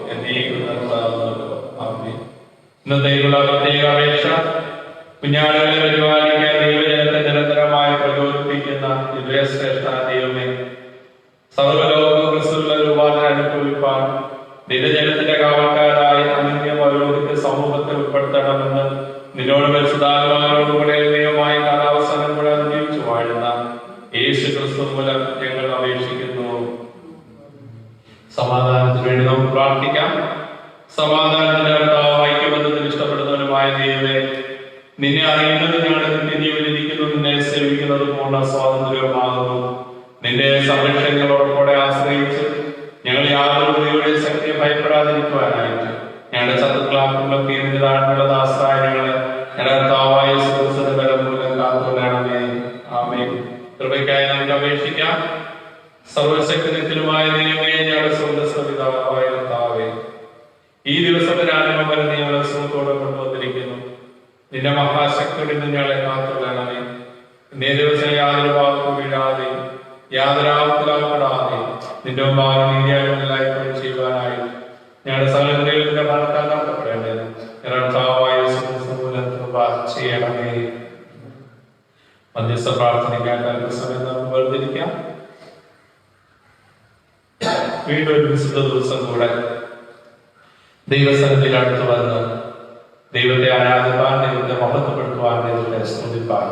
ഇന്നത്തേക്കുള്ള പ്രത്യേക അപേക്ഷ കുഞ്ഞാടുകളെ പരിപാലിക്കാൻ ദൈവജനത്തെ നിരന്തരമായി പ്രചോദിപ്പിക്കുന്ന ദിവ്യശ്രേഷ്ഠ ദൈവമേ, സർവ്വലോക ക്രിസ്തുവിന്റെ രൂപാന്തരം അനുഭവിപ്പാൻ ദിവ്യജനത്തിന്റെ കാവൽക്കാരായി അനന്യ പൗരോഹിത്യ സമൂഹത്തെ ഉൾപ്പെടുത്തണമെന്ന് നിന്നോട് പരിശുദ്ധാത്മാവിനോടുകൂടെ ദൈവമായ കാലാവസാനം കൂടെ ജീവിച്ചു വാഴുന്ന യേശു ക്രിസ്തു മൂലം ഞങ്ങൾ അപേക്ഷിക്കുന്നു. സമാധാനത്തിന് വേണ്ടി നമുക്ക് പ്രാർത്ഥിക്കാം. സമാധാനത്തിന്റെ ഐക്യബന്ധത്തിൽ ഇഷ്ടപ്പെടുന്നവരുമായ ദൈവമേ, നിന്നെ അറിയുന്നത് ഞങ്ങളുടെ നിത്യജീവനിരിക്കുന്നു, നിന്നെ സേവിക്കുന്നത് പൂർണ്ണ സ്വാതന്ത്ര്യമാകുന്നു. നിന്റെ സംരക്ഷണങ്ങളോടെ ആശ്രയിച്ച് ഞങ്ങൾ യാതൊരു പ്രതിയുടെ ശക്തിയെ ഭയപ്പെടാതിരിക്കുവാനായിട്ട് ഞങ്ങളുടെ ശത്രുക്കളാക്കുമ്പോഴൊക്കെ ഇതിന്റെ താഴ്മയുള്ള ദാസരായ ഞങ്ങളെ കർത്താവായ യേശുക്രിസ്തുവിന്റെ ബലം മൂലം കാത്തുകൊള്ളണമേ. ആമേൻ. കൃപയ്ക്കായി നമുക്ക് അപേക്ഷിക്കാം. സർവശക്തനുമായ ദൈവമേ, ഞങ്ങളുടെ സ്വന്തസ്വപിതാവായ കർത്താവേ, ഈ ദിവസത്തെ ആരംഭം വരെ നീ ഞങ്ങളെ സുഖത്തോടെ കൊണ്ടുവന്നിരിക്കുന്നു. നിന്റെ മഹാശക്തിയോടെ ഞങ്ങളെ കാത്തുകൊള്ളണമേ. ഇന്നേ ദിവസം യാതൊരു വാക്കും വീഴാതെ യാതൊരു ആപത്തിലാപ്പെടാതെ നിന്റെ മുമ്പാകെ നീതിയായി ചെയ്യുവാനായി ഞങ്ങളുടെ സകലത്തിന്റെ ഭരണത്താൽ നടത്തപ്പെടേണ്ടത് കർത്താവായ ചെയ്യണമേ. മധ്യസ്ഥ പ്രാർത്ഥനയ്ക്കാൻ സമയം നമുക്ക് വേർതിരിക്കാം. വീണ്ടും ഒരു വിശുദ്ധ ദിവസം കൂടെ ദൈവസനത്തിൽ അടുത്ത് വന്ന് ദൈവത്തെ ആരാധിപ്പാൻ, ദൈവത്തെ മഹത്വപ്പെടുത്തുവാൻ, ദൈവത്തെ സ്തുതിപ്പാൻ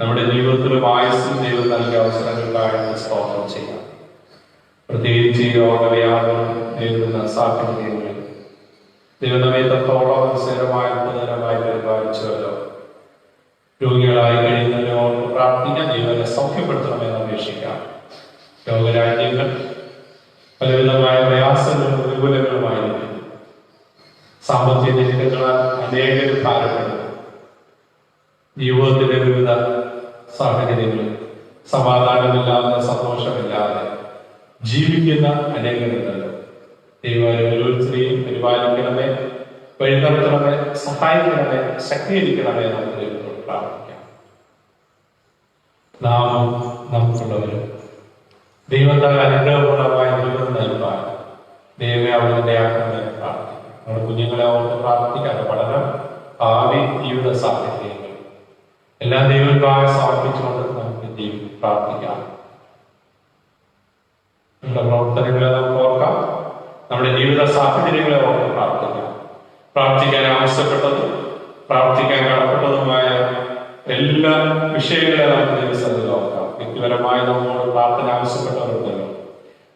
നമ്മുടെ ജീവിതത്തിലും ആയുസ്സും ദൈവം നൽകിയ അവസരങ്ങൾക്കായിട്ട് സ്തോത്രം ചെയ്യാം. പ്രത്യേകിച്ച് ഈ രോഗവ്യാപനം നേരിടുന്ന സാഹചര്യങ്ങളിൽ ദൈവം നമ്മെ എത്രത്തോളം അവസരമായി അത്ഭുതകരമായി പരിപാലിച്ചുവല്ലോ. രോഗികളായി കഴിയുന്നവരോട് പ്രാർത്ഥിക്കാൻ ദൈവത്തെ സൗഖ്യപ്പെടുത്തണമെന്ന് അപേക്ഷിക്കാം. രോഗരാജ്യങ്ങൾ പലവിധമായ പ്രയാസങ്ങളും പ്രതികൂലങ്ങളുമായിരിക്കും. സാമ്പത്തിക ഞെരുക്കങ്ങളാൽ അനേകർ ഭാരപ്പെടുന്നു. ജീവിതത്തിന്റെ വിവിധ സാഹചര്യങ്ങളിൽ സമാധാനമില്ലാതെ സന്തോഷമില്ലാതെ ജീവിക്കുന്ന അനേകരുണ്ടല്ലോ. ദൈവം ഓരോരുത്തരെയും പരിപാലിക്കണമേ, വഴിനടത്തണമേ, സഹായിക്കണമേ, ശക്തീകരിക്കണമേ. നമുക്ക് ദൈവത്തോട് പ്രാർത്ഥിക്കാം. നാമും നമുക്കുള്ളവരും ദൈവത്താൽ അനുഗ്രഹപൂർണമായ ജീവിതം നൽകാൻ ദൈവമേ അവിടുത്തെ ആക്കണമെന്ന് പ്രാർത്ഥിക്കാം. നമ്മുടെ കുഞ്ഞുങ്ങളെ ഓർത്ത് പ്രാർത്ഥിക്കാതെ പഠനം, ഭാവി ജീവിത സാഹചര്യങ്ങൾ എല്ലാം ദൈവത്തിനായി സമർപ്പിച്ചുകൊണ്ട് നമുക്ക് പ്രാർത്ഥിക്കാം. നമ്മുടെ പ്രവർത്തനങ്ങളെ നമുക്ക് ഓർക്കാം. നമ്മുടെ ജീവിത സാഹചര്യങ്ങളെ ഓർത്ത് പ്രാർത്ഥിക്കാം. പ്രാർത്ഥിക്കാൻ ആവശ്യപ്പെട്ടതും പ്രാർത്ഥിക്കാൻ കടപ്പെട്ടതുമായ എല്ലാ വിഷയങ്ങളെ നമുക്ക് ദിവസത്തിൽ ഓർക്കാം. വ്യക്തിപരമായി നമ്മോട് പ്രാർത്ഥന ആവശ്യപ്പെട്ടവരുണ്ടല്ലോ,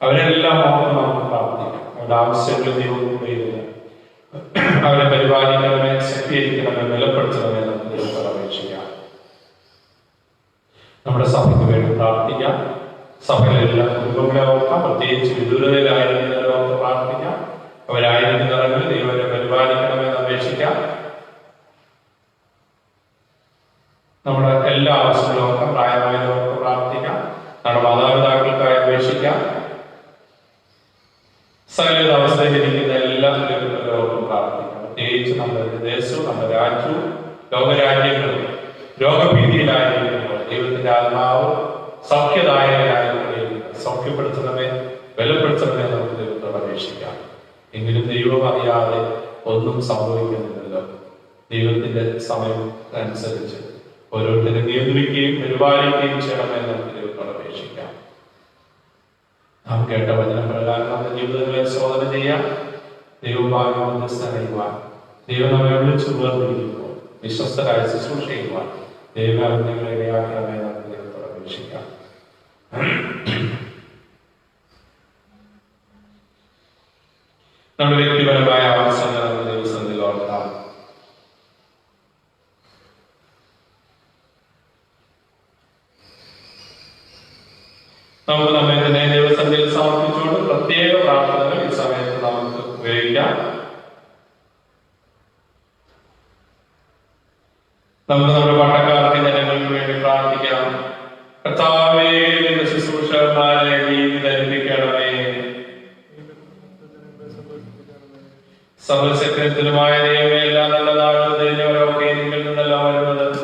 അവരെല്ലാം ഓർത്ത് നമുക്ക് പ്രാർത്ഥിക്കാം. അവരുടെ ആവശ്യങ്ങൾ ദൈവം ചെയ്യുക, അവരെ പരിപാലിക്കണമേ, ശക്തീകരിക്കണമേ, ബലപ്പെടുത്തണമേ നമുക്ക് ദൈവത്തോട് അപേക്ഷിക്കാം. നമ്മുടെ സഭയ്ക്ക് വേണ്ടി പ്രാർത്ഥിക്കാം. സഭയിലെല്ലാം കുടുംബങ്ങളെ ഓർക്കാം. പ്രത്യേകിച്ച് വിദൂരതയിലായിരിക്കുന്നവരെ ഓർത്ത് പ്രാർത്ഥിക്കാം. അവരായിരിക്കുന്നവരെ ദൈവത്തെ പരിപാലിക്കണമെന്ന് അപേക്ഷിക്കാം. നമ്മുടെ എല്ലാ ആവശ്യങ്ങളും ഓർക്കാം. പ്രായമായവർക്ക് പ്രാർത്ഥിക്കാം. നമ്മുടെ മാതാപിതാക്കൾക്കായി അപേക്ഷിക്കാം. സകല അവസ്ഥയിലിരിക്കുന്ന എല്ലാ ദൈവങ്ങളോർക്കും പ്രാർത്ഥിക്കാം. പ്രത്യേകിച്ച് നമ്മുടെ ദേശവും നമ്മുടെ രാജ്യവും ലോകരാജ്യങ്ങളും രോഗഭീതിയിലായിരിക്കുമ്പോൾ ദൈവത്തിന്റെ ആത്മാവ് സൗഖ്യദായകനായി സൗഖ്യപ്പെടുത്തണമേ, ബലപ്പെടുത്തണമേ നമുക്ക് ദൈവത്തോട് അപേക്ഷിക്കാം. എങ്കിലും ദൈവം അറിയാതെ ഒന്നും സംഭവിക്കുന്നില്ലല്ലോ. ദൈവത്തിന്റെ സമയം അനുസരിച്ച് ഓരോരുത്തരും നിയന്ത്രിക്കുകയും പരിപാലിക്കുകയും ചെയ്യണമേ നമുക്ക് ദൈവത്തോട് അപേക്ഷിക്കാം. നാം കേട്ട വചനം പ്രകാരം നമ്മുടെ ജീവിതങ്ങളെ ശോധന ചെയ്യാം. ദൈവഭാഗ്യ മധ്യസ്ഥനയുവാൻ ദൈവം നമ്മെ വിളിച്ചു വേർതിരിക്കുമ്പോൾ വിശ്വസ്തരായ ശുശ്രൂഷ ചെയ്യുവാൻ ദൈവം ഞങ്ങളെ ഇടയാക്കണമേ നമുക്ക് ദൈവത്തോട് അപേക്ഷിക്കാം. നമ്മുടെ വ്യക്തിപരമായ ആവശ്യങ്ങൾ നമ്മുടെ ദിവസത്തിൽ ഓർത്താം. നമുക്ക് നമ്മെ തന്നെ ദിവസത്തിൽ സമർപ്പിച്ചുകൊണ്ട് പ്രത്യേക പ്രാർത്ഥനകൾ ഈ സമയത്ത് നമുക്ക് ഉപയോഗിക്കാം. നമുക്ക് നമ്മുടെ പട്ടക്കാർക്ക് ജനങ്ങൾക്ക് വേണ്ടി പ്രാർത്ഥിക്കാം. കർത്താവേ, നിന്റെ ശുശ്രൂഷകന്മാരെ നീതി ധരിപ്പിക്കണമേ. സർവശക്തനുമായ ദൈവമേ, എല്ലാ നല്ല നാളുകൾ തിരിഞ്ഞവരൊക്കെ നിങ്ങളിൽ നിന്നെല്ലാം വരുന്നത്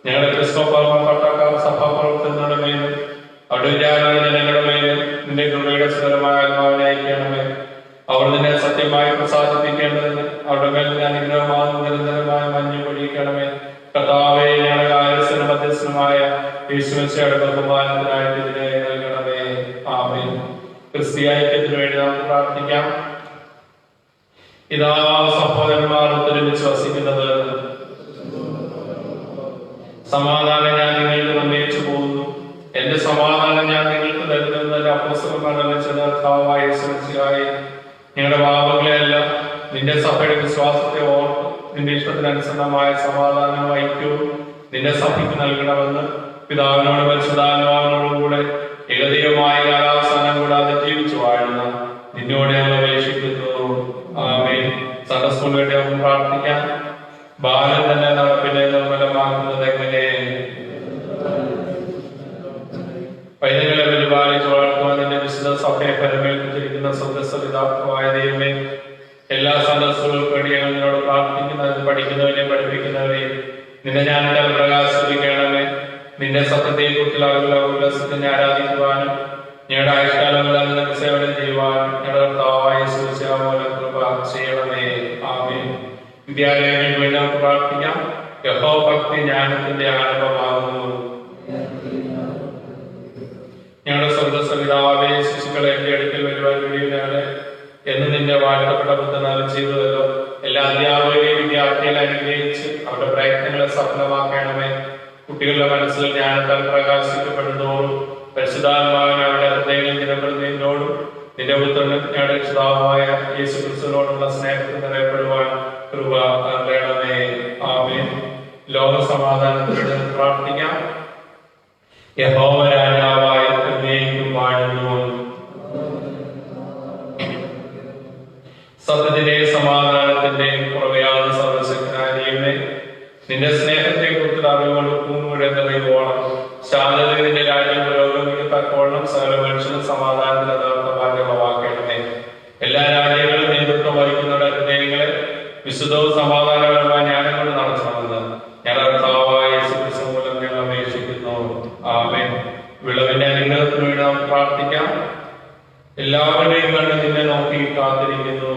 ഞങ്ങളുടെ ക്രിസ്തോപ്പർമ്മ പട്ടക്കാർ സഭാപ്രവർത്തനങ്ങളുടെ മേലും അവിടെ വിചാരണ ജനങ്ങളുടെ മേലും നിന്റെ കൃപയുടെ സുന്ദരമായ ആത്മാവിനെ അയക്കണമേ. അവർ നിന്നെ സത്യമായി പ്രസാദിപ്പിക്കേണ്ടതിന് അവരുടെ മേൽ അനുഗ്രഹമാകുന്ന നിരന്തരമായ മഞ്ഞ് പൊഴിയിക്കണമേ. കർത്താവേ, ഞങ്ങളുടെ കാര്യസ്ഥനും മധ്യസ്ഥനുമായ യേശുമിശിഹായുടെ ബഹുമാനത്തിനായിട്ട് ഇതിനെ നൽകണമേ. ആമേൻ. ക്രിസ്തീയ ഐക്യത്തിനു വേണ്ടി നമുക്ക് പ്രാർത്ഥിക്കാം. ഇതാ സഹോദരന്മാർ ഒത്തൊരുമിച്ച് വസിക്കുന്നത്, സമാധാനം ഞാൻ നിങ്ങൾക്ക് നിർണയിച്ചു പോകുന്നു, എന്റെ സമാധാനം ഞാൻ നിങ്ങൾക്ക് തരുന്നതിന്റെ അപ്പോസ്തലന്മാർ കർത്താവായ യേശുമിശിഹായെ ഞങ്ങളുടെ പാപങ്ങളെയല്ല നിന്റെ സഭയുടെ വിശ്വാസത്തെ ഓർത്ത് നിന്റെ ഇഷ്ടത്തിനനുസൃതമായ സമാധാനവും ഐക്യവും നിന്റെ സഭയ്ക്ക് നൽകണമെന്ന് പിതാവിനോട് പരിശുദ്ധാത്മാവിനോടും കൂടെ ഏകദൈവമായ കാലാവസാനം കൂടാതെ ജീവിച്ചു വാഴുന്ന നിന്നോട് ഞങ്ങൾ അപേക്ഷിക്കുന്നു. ആമേൻ. സൺഡേ സ്കൂൾ വേണ്ടി നമുക്ക് പ്രാർത്ഥിക്കാം. ബാലൻ തന്നെ നടപ്പിനെ നിർമ്മലമാക്കുന്നത് എങ്ങനെ? പൈതങ്ങളെ പരിപാലിച്ച് വളർത്തുവാൻ നിന്റെ വിശുദ്ധ സഭയെ പരമേൽപ്പിച്ചിരിക്കുന്ന സ്വർഗ്ഗസ്ഥപിതാവായ ദൈവമേ, എല്ലാ സന്ദസ്സുകൾക്കും വേണ്ടി ഞങ്ങൾ നിന്നോട് പ്രാർത്ഥിക്കുന്നവരും പഠിക്കുന്നവരെയും പഠിപ്പിക്കുന്നവരെയും നിന്നെ ജ്ഞാനത്താൽ പ്രകാശിപ്പിക്കണമേ. നിന്റെ സത്യത്തെ കുറിച്ചുള്ള ഉല്ലാസത്തിനെ ആരാധിക്കുവാനും ഞങ്ങളുടെ ആയുഷ്കാലമെല്ലാം നിനക്ക് സേവനം ചെയ്യുവാനും ഞങ്ങളുടെ കർത്താവായ യേശുവിന്റെ മൂലം കൃപ ചെയ്യണമേ. ആമേൻ. വിദ്യാലയങ്ങൾക്ക് വേണ്ടി നമുക്ക് പ്രാർത്ഥിക്കാം. യഹോഭക്തി ജ്ഞാനത്തിന്റെ ആരംഭമാകുന്നു. ഞങ്ങളുടെ സ്വർഗ്ഗസ്ഥപിതാവേ, ശിശുക്കളെ എന്റെ അടുക്കൽ വരുവാൻ കഴിയുന്നവരെ എന്ന് നിന്റെ വാഴ്ത്തപ്പെട്ട ബുദ്ധനാൾ ചെയ്തതല്ലോ. എല്ലാ അധ്യാപകരെയും വിദ്യാർത്ഥികളെ അനുഗ്രഹിച്ച് അവരുടെ പ്രയത്നങ്ങളെ സഫലമാക്കണമേ. കുട്ടികളുടെ മനസ്സിൽ ജ്ഞാനത്താൽ പ്രകാശിക്കപ്പെടുന്നതോറും പരിശുദ്ധാത്മാവിനെ അവരുടെ ഹൃദയങ്ങളിൽ നിലനിർത്തുന്നതിനോടും നിന്റെ പുത്രനും ഞങ്ങളുടെ രക്ഷിതാവുമായ യേശു ക്രിസ്തുവിനോടുള്ള സ്നേഹത്തിൽ നിറയപ്പെടുവാൻ കൃപ നൽകണമേ. ആമേൻ. ലോക സമാധാനത്തിന് പ്രാർത്ഥിക്കാം. യഹോവ രാജാവായ എന്നേക്കും വാഴുന്നു. സത്യത്തിന്റെയും സമാധാനത്തിന്റെയും കുറവയാതെ സർവശക്തനായ ദൈവമേ, നിന്റെ സ്നേഹത്തെ കുറിച്ചുള്ള അറിവുകൊണ്ട് പൂമുഴന്നറിയുവോളം ശാന്തത നിന്റെ രാജ്യം പുരോഗമിക്കത്തക്കോളം സകല മനുഷ്യനും സമാധാനത്തിന് യഥാർത്ഥ ഭാഗ്യമാക്കണമേ. എല്ലാ രാജ്യങ്ങളും നേതൃത്വം വഹിക്കുന്നവരുടെ ഹൃദയങ്ങളെ വിശുദ്ധവും സമാധാനപരമായ ജ്ഞാനം കൊണ്ട് നടത്തണമെന്ന് ഞങ്ങളുടെ കർത്താവായ യേശു ക്രിസ്തു മൂലം ഞങ്ങൾ അപേക്ഷിക്കുന്നു. ആമേൻ. വിളവിന്റെ അനുഗ്രഹത്തിന് വേണ്ടി നമുക്ക് പ്രാർത്ഥിക്കാം. എല്ലാവരുടെയും കണ്ട് നിന്നെ നോക്കി കാത്തിരിക്കുന്നു.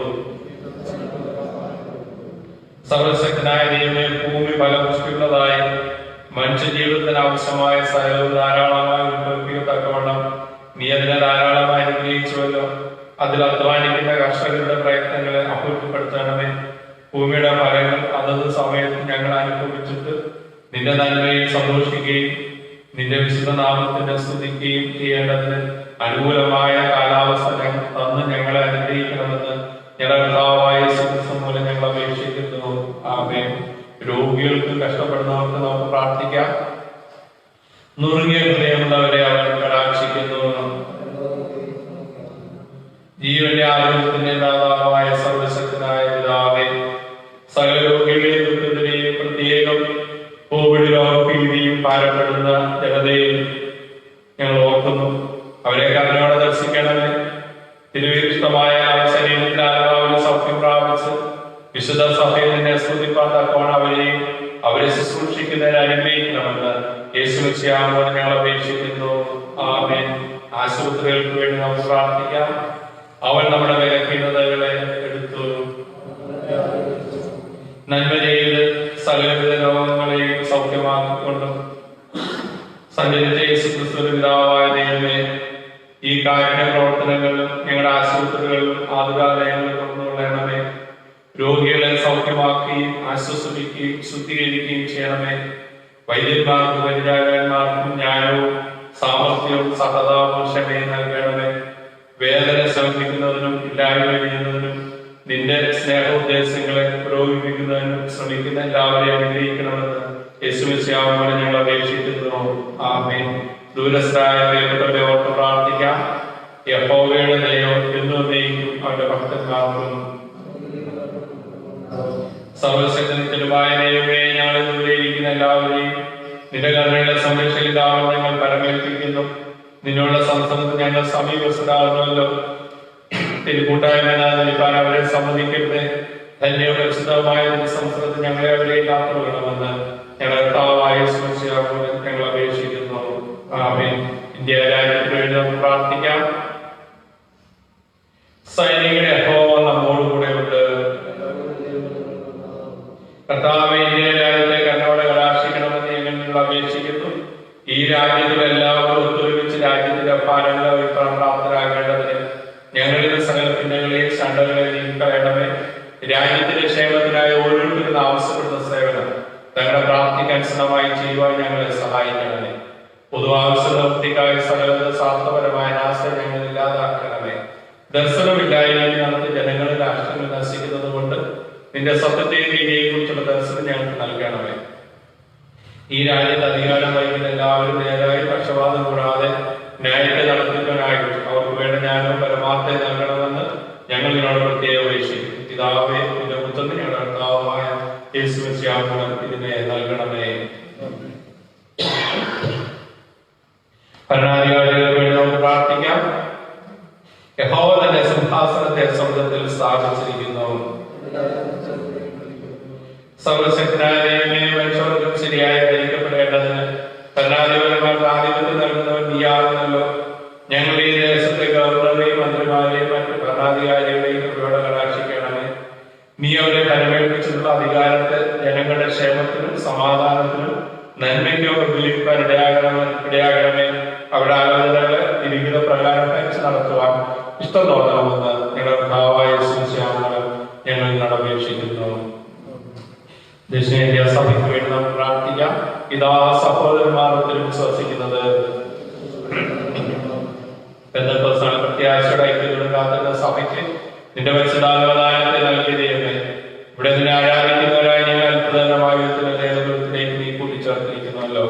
സർവശക്തനായ ദൈവമേ, ഭൂമി ഫലപുഷ്ടിയുള്ളതായി മനുഷ്യജീവിതത്തിന് ആവശ്യമായ സകലവും ധാരാളമായി ഉത്ഭവിക്കത്തക്കവണ്ണം നീ അതിനെ ധാരാളമായി അനുഗ്രഹിച്ചുവല്ലോ. അതിൽ അധ്വാനിക്കുന്ന കർഷകരുടെ പ്രയത്നങ്ങളെ അഭിവൃദ്ധിപ്പെടുത്തണമേ. ഭൂമിയുടെ ഫലങ്ങൾ അതത് സമയത്ത് ഞങ്ങൾ അനുഭവിച്ചിട്ട് നിന്റെ നന്മയിൽ സന്തോഷിക്കുകയും നിന്റെ വിശുദ്ധ നാമത്തിന്റെ സ്തുതിക്കുകയും ചെയ്യേണ്ടതിന് അനുകൂലമായ കാലാവസ്ഥ തന്ന് ഞങ്ങളെ അനുഗ്രഹിക്കണമെന്ന് ഞങ്ങളുടെ കർത്താവായ യേശു ക്രിസ്തു മൂലം ഞങ്ങൾ അപേക്ഷിക്കുന്നു. ആമേൻ. രോഗികൾക്കും കഷ്ടപ്പെടുന്നവർക്ക് നമുക്ക് പ്രാർത്ഥിക്കാം. നുറുങ്ങിയ ഹൃദയമുള്ളവരെ അവൻ കടാക്ഷിക്കുന്നു. ജീവന്റെ ആരോഗ്യത്തിന്റെ ദാതാവായ സർവശക്തനായ പിതാവേ, സകല രോഗികളെയും ദുഃഖിതരെയും പ്രത്യേകം കോവിഡ് രോഗഭീതിയും ഭാരപ്പെടുന്ന ജനതയിൽ ഞങ്ങൾ ഓർക്കുന്നു. അവരെ കരുണയോടെ ദർശിക്കണമേ. തിരുവിഷ്ടമായ ശരീരത്തിൽ ആത്മാവിന് സൗഖ്യം പ്രാപിച്ച് വിശുദ്ധ സഭയിൽ നിന്നെ സ്തുതിപ്പാൻ തക്കവണ്ണം അവരെ ശുശ്രൂഷിക്കുന്നതിന് അനുഗ്രഹിക്കണമെന്ന് യേശുവിശ്വാസത്തോടെ ഞങ്ങൾ അപേക്ഷിക്കുന്നു. ആമേൻ. ആശുപത്രികൾക്ക് വേണ്ടി നമുക്ക് പ്രാർത്ഥിക്കാം. അവൻ നമ്മുടെ ബലഹീനതകളെ എടുത്തു നന്മ ചെയ്ത് സകലവിധ രോഗങ്ങളെയും സൗഖ്യമാക്കിക്കൊണ്ടും സഞ്ചരിച്ച യേശുക്രിസ്തുവിന്റെ പിതാവായ ദൈവമേ, ഈ കാരുണ്യ പ്രവർത്തനങ്ങളിലും ഞങ്ങളുടെ ആശുപത്രികളിലും ആതുരാലയങ്ങളിലും കൊണ്ടുകൊള്ളണമേ. രോഗികളെ സൗഖ്യമാക്കുകയും ആശ്വസിപ്പിക്കുകയും ശുദ്ധീകരിക്കുകയും ചെയ്യണമേ. വൈദ്യന്മാർക്കും പരിചാരകന്മാർക്കും ജ്ഞാനവും സാമർഥ്യവും സഹതാപവും ക്ഷമയും നൽകണമേ. വേദന ശമിപ്പിക്കുന്നതിനും ഇല്ലായ്മ ചെയ്യുന്നതിനും നിന്റെ സ്നേഹോദ്ദേശങ്ങളെ പുരോഗമിപ്പിക്കുന്നതിനും ശ്രമിക്കുന്ന എല്ലാവരെയും അനുഗ്രഹിക്കണമെന്ന് യേശുവിശ്വാസത്തോടെ ഞങ്ങൾ അപേക്ഷിക്കുന്നു. ആമേൻ. ദൂരസ്ഥരായ ദൈവത്തെ ഓർത്ത് പ്രാർത്ഥിക്കാം. യഹോവയുടെ ദൈവം എന്നേക്കും അവന്റെ ഭക്തന്മാർക്കും. സർവശക്തനുമായ ദൈവമേ, ഞങ്ങളെ ദൂരെയിരിക്കുന്ന എല്ലാവരെയും നിന്റെ കരുണയുടെ സംരക്ഷയിതാവൻ ഞങ്ങൾ പരമേൽപ്പിക്കുന്നു. നിന്നുള്ള സംസ്ഥാനത്ത് ഞങ്ങൾ സമീപസ്ഥരാകുന്നല്ലോ. തിരുക്കൂട്ടായ്മ നൽകാൻ അവരെ സമ്മതിക്കരുത്. ധന്യപരിശുദ്ധമായ സംസ്ഥാനത്ത് ഞങ്ങളെ അവരെ കാത്തുകൊള്ളണമെന്ന് ഞങ്ങളുടെ കർത്താവായ യേശുവിശ്വാസത്തോടെ ഞങ്ങൾ അപേക്ഷിക്കുന്നു. ആമേൻ. ഇന്ത്യ രാജ്യത്തിന് വേണ്ടി നമുക്ക് പ്രാർത്ഥിക്കാം. സൈനികരുടെ യഹോവ നമ്മോടുകൂടെ ഉണ്ട്. കർത്താവേ, ഇന്ത്യ രാജ്യത്തെ കണ്ണോടെ കടാക്ഷിക്കണമെന്ന് ഞങ്ങൾ അപേക്ഷിക്കുന്നു. ഈ രാജ്യത്തിൽ എല്ലാവരും ഒത്തൊരുമിച്ച് രാജ്യത്തിന്റെ ഭാരങ്ങളെ വഹിക്കാൻ പ്രാപ്തരാകേണ്ടതിന് ഞങ്ങളിൽ സകല പിന്നകളെയും ശണ്ടകളെയും നീക്കണമേ. രാജ്യത്തിന്റെ ക്ഷേമത്തിനായി ഓരോരുത്തരും ആവശ്യപ്പെടുന്ന സേവനം തങ്ങളുടെ പ്രാർത്ഥിക്കനുസൃതമായി ചെയ്യുവാൻ ഞങ്ങളെ സഹായിക്കണമേ. പൊതുവാവശ്യപ്രവൃത്തിക്കായി സകലത സ്വാർത്ഥപരമായ ആശയം ഞങ്ങൾ ഇല്ലാതാക്കണമേ. ദർശനമില്ലായ്മയിൽ നടത്തി ജനങ്ങളുടെ രാഷ്ട്രങ്ങൾ നശിക്കുന്നത് കൊണ്ട് നിന്റെ സത്യത്തെയും നീതിയെയും കുറിച്ചുള്ള ദർശനം ഞങ്ങൾക്ക് നൽകണമേ. ഈ രാജ്യത്ത് അധികാരം വഹിക്കുന്ന എല്ലാവരും നേരായി പക്ഷപാതം കൂടാതെ ന്യായത്തെ നടത്തിക്കാനായിട്ട് അവർക്ക് വേണ്ട ജ്ഞാനവും പരമാർത്ഥം നൽകണമെന്ന് ഞങ്ങൾ നിന്നോട് പ്രത്യേകം അപേക്ഷിക്കും. പിതാവേ, നിന്റെ പുത്രന് ഞങ്ങളുടെ കർത്താവുമായ യേശുമിശിഹാമൂലം ഇതിനെ നൽകണമേ. ഭരണാധികാരികൾക്ക് വേണ്ടി നമുക്ക് പ്രാർത്ഥിക്കാം. യഹോവ തന്റെ സിംഹാസനത്തെ സ്വർഗ്ഗത്തിൽ സ്ഥാപിച്ചിരിക്കുന്നു. സർവശക്തനായ ദൈവമേ, മനുഷ്യവർഗം ശരിയായി ധരിക്കപ്പെടേണ്ടതിന് ഭരണാധിപന്മാർക്ക് ആധിപത്യം നൽകുന്നവൻ നീയാകുന്നല്ലോ. ഞങ്ങളുടെ ഈ ദേശത്തെ ഗവർണറെയും മന്ത്രിമാരെയും മറ്റ് ഭരണാധികാരികളെയും കൃപയോടെ കടാക്ഷിക്കണമേ. നീ അവരെ ഫലമേൽപ്പിച്ചിട്ടുള്ള അധികാരത്തെ ജനങ്ങളുടെ ക്ഷേമത്തിനും സമാധാനത്തിനും നന്മയ്ക്കോ പ്രതിഫലിക്കാൻ ഇടയാകണമേ. അവരുടെ ആലോചനകളെ വിവിധ പ്രകാരം കഴിച്ച് നടത്തുവാൻ ഇഷ്ടം തോന്നണമെന്ന് ഞങ്ങളുടെ കർത്താവായ യേശുമിശിഹാമൂലം ഞങ്ങൾ അപേക്ഷിക്കുന്നു. ദക്ഷിണേന്ത്യ സഭയ്ക്ക് വേണ്ടി നമുക്ക് പ്രാർത്ഥിക്കാം. ഇതാ സഹോദരന്മാർ വിശ്വസിക്കുന്നത് പ്രത്യാശയുടെ ഐക്യത്തോടും കാത്തുന്ന സഭയ്ക്ക് നിന്റെ പരിശുദ്ധാത്മദാനത്തെ നൽകിയ ദൈവമേ, ഇവിടെ നിന്നെ ആരാധിക്കുന്നവരായി ഞങ്ങൾ അത്ഭുതകരമായ നേതൃത്വത്തിലേക്ക് നീ കൂട്ടിച്ചേർത്തിരിക്കുന്നുവല്ലോ.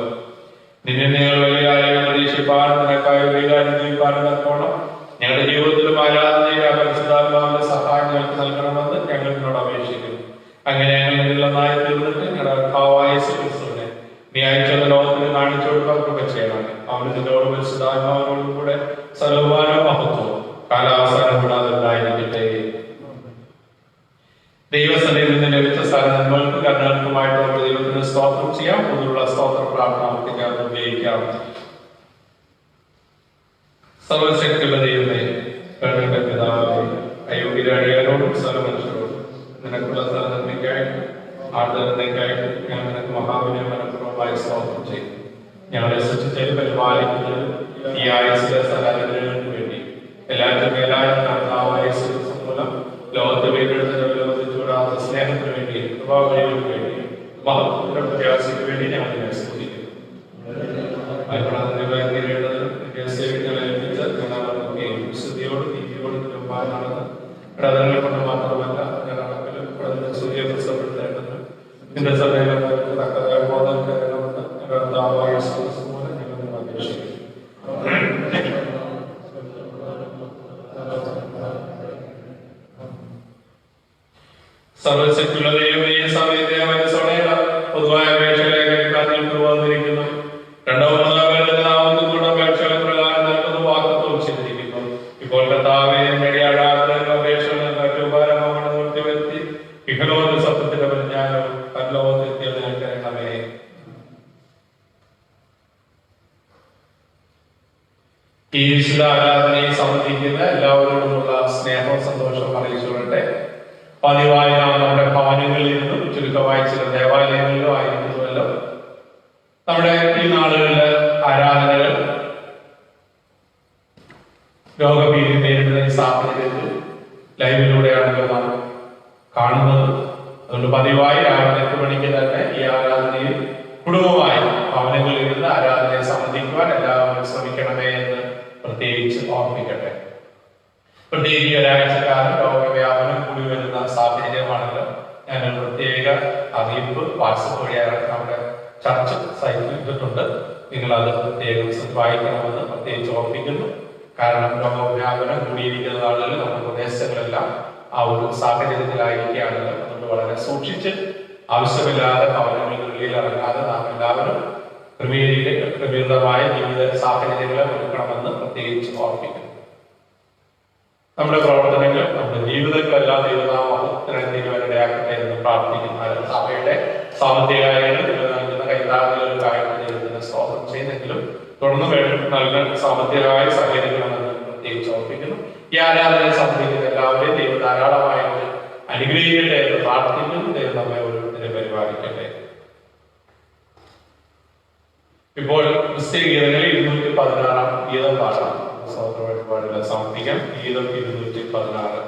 നിന്നെ നിങ്ങൾ വലിയ കാര്യങ്ങൾ പ്രതീക്ഷിപ്പാനും നിനക്കായി വലിയ കാര്യം ജീവിപ്പാനും തക്കോണം ഞങ്ങളുടെ ജീവിതത്തിലും ആരാധനയുടെ പരിശുദ്ധാത്മാവിന്റെ സഹായം ഞങ്ങൾക്ക് നൽകണമെന്ന് ഞങ്ങൾ നിന്നോട് അപേക്ഷിക്കുന്നു. അങ്ങനെ ഞങ്ങൾ നിങ്ങളൊന്നായി തീർന്നിട്ട് ഞങ്ങളുടെ കർത്താവായ യേശുക്രിസ്തുവിനെ നീ അയച്ചുള്ള ലോകത്തിന് കാണിച്ചു കൊടുക്കാൻ കൃപ ചെയ്യണം. അവന് നിന്നോട് പരിശുദ്ധാത്മാവിനോടും കൂടെ സർവ്വമാന മഹത്വവും കാലാവസാനം കൂടാതെ ഉണ്ടായിരിക്കട്ടെ. ദൈവസന്നിധിയിൽ നിന്ന് ലഭിച്ച സകലനന്മകൾക്കും കരുണകൾക്കുമായിട്ട് നമ്മുടെ ദൈവത്തിന് സ്തോത്രം ചെയ്യാം. പൊതുവുള്ള സ്തോത്ര പ്രാർത്ഥന നമുക്ക് ചേർന്ന് ഉപയോഗിക്കാം. സർവശക്തിയുള്ള ദൈവമേ, കരുണയുടെ പിതാവേ, അയോഗ്യരാടിയാരോടും സർവമനുഷ്യരോടും നിനക്കുള്ള സകലനന്മയ്ക്കായിട്ടും ആർദ്രതയ്ക്കായിട്ടും ഞാൻ നിനക്ക് മഹാവിനെ മനഃപൂർവ്വമായി സ്തോത്രം ചെയ്തു. ഞങ്ങളെ സൃഷ്ടിച്ചതിൽ പരിപാലിക്കുന്നതിൽ ഈ ആയുസ്സിലെ സകലങ്ങൾക്ക് വേണ്ടി എല്ലാവരും മേലായ കർത്താവായ യേശുക്രിസ്തു മൂലം ലോകത്തെ വീണ്ടെടുത്തതിനും ലോകത്തെ ചൂടാത്ത സ്നേഹത്തിന് വേണ്ടി കൃപാവഴികൾക്ക് വേണ്ടി മഹത്വത്തിന്റെ പ്രത്യാശയ്ക്ക് വേണ്ടി ഞങ്ങൾ നിന്നെ സ്തുതിക്കുന്നു. വിശുദ്ധിയോടും നീതിയോടും നടന്ന് ഇടതങ്ങൾ കൊണ്ട് മാത്രമല്ല ഞങ്ങളുടെ സൂര്യ പ്രസവപ്പെടുത്തേണ്ടത് നിന്റെ സഭയിലേക്ക് തക്കതായ ബോധം കയറണമെന്ന് കർത്താവായ യേശുക്രിസ്തു മൂലം ഞങ്ങൾ അപേക്ഷിക്കുന്നു. സർവശക്തിയുള്ള ദൈവമേ, ഈ സമയത്തെ മനസ്സോടെ പൊതുവായ അപേക്ഷകളെ വന്നിരിക്കുന്നു. രണ്ടോ മൂന്നോ പേരുടെ നാമത്തിൽ കൂടെ അപേക്ഷകൾ പ്രകാരം നൽകുന്ന വാക്കത്തോട് ചെയ്തിരിക്കുന്നു. ഇപ്പോൾ കർത്താവേ, അപേക്ഷകൾ ഉപകാരമാവണം നിർത്തി വരുത്തി ഇഹലോക സത്യത്തിന്റെ പരിജ്ഞാനവും പരലോകത്തെത്തിയത് ഞങ്ങൾക്കറിയണമേ. ഈ വിശുദ്ധ ആരാധനയെ സംബന്ധിക്കുന്ന എല്ലാവരോടുമുള്ള സ്നേഹവും സന്തോഷവും അറിയിച്ചുകൊള്ളട്ടെ. പതിവായി നാം നമ്മുടെ ഭവനങ്ങളിൽ നിന്നും ചുരുക്കമായി ചില ദേവാലയങ്ങളിലും ആയിരിക്കുന്നുവല്ലോ. നമ്മുടെ ഈ നാളുകളിലെ ആരാധനകൾ രോഗഭീതി നേരിടുന്ന ഈ സാഹചര്യത്തിൽ ലൈവിലൂടെയാണല്ലോ നാം കാണുന്നത്. അതുകൊണ്ട് പതിവായി രാവിലെ 8 മണിക്ക് തന്നെ ഈ ആരാധനയിൽ കുടുംബമായി ഭവനങ്ങളിൽ ഇരുന്ന് ആരാധനയെ സംബന്ധിക്കുവാൻ എല്ലാവരും ശ്രമിക്കണമേ എന്ന് പ്രത്യേകിച്ച് ഓർമ്മിക്കട്ടെ. പ്രത്യേകിച്ച് ഒരാഴ്ചക്കാലം രോഗവ്യാപനം കൂടി വരുന്ന സാഹചര്യമാണല്ലോ. ഞാനൊരു പ്രത്യേക അറിയിപ്പ് വാട്സപ്പ് വഴിയാണ് നമ്മുടെ ചർച്ച് സൈറ്റിൽ ഇട്ടിട്ടുണ്ട്. നിങ്ങളത് പ്രത്യേകം വായിക്കണമെന്ന് പ്രത്യേകിച്ച് ഓർമ്മിക്കുന്നു. കാരണം രോഗവ്യാപനം കൂടിയിരിക്കുന്ന ആളുകൾ നമ്മുടെ പ്രദേശങ്ങളെല്ലാം ആ ഒരു സാഹചര്യത്തിലായിരിക്കുകയാണല്ലോ. അതുകൊണ്ട് വളരെ സൂക്ഷിച്ച് ആവശ്യമില്ലാതെ ഭവനങ്ങളിൽ ഇറങ്ങാതെ നാം എല്ലാവരും ക്രമീകൃതമായ ജീവിത സാഹചര്യങ്ങളെ ഒരുക്കണമെന്ന് പ്രത്യേകിച്ച് ഓർമ്മിക്കുന്നു. നമ്മുടെ പ്രവർത്തനങ്ങൾ, നമ്മുടെ ജീവിതങ്ങളെല്ലാം ദൈവനാമത്തിനിടയാക്കട്ടെ എന്ന് പ്രാർത്ഥിക്കുന്ന സഭയുടെ സാമ്പത്തിക കാര്യങ്ങൾ നൽകുന്ന കൈത്താങ്ങലുകൾക്കായിട്ട് ദൈവത്തിന് സ്തോത്രം ചെയ്തെങ്കിലും തുടർന്ന് നൽകാൻ സാമ്പത്തികമായ സഹകരിക്കണമെന്ന് പ്രത്യേകിച്ച് ഓർപ്പിക്കുന്നു. ഈ ആരാധനയെ സംബന്ധിക്കുന്ന എല്ലാവരെയും ദൈവം ധാരാളമായിട്ട് അനുഗ്രഹിക്കട്ടെ എന്ന് പ്രാർത്ഥിക്കുന്നു. ദൈവം നമ്മെ ഓരോരുത്തരെ പരിപാലിക്കട്ടെ. ഇപ്പോൾ ക്രിസ്ത്യ ഗീതങ്ങളിൽ 216 ഗീതം പാടാം. സ്വതന്ത്ര വഴിപാടുകളെ സമർപ്പിക്കാം. ഗീതം 216.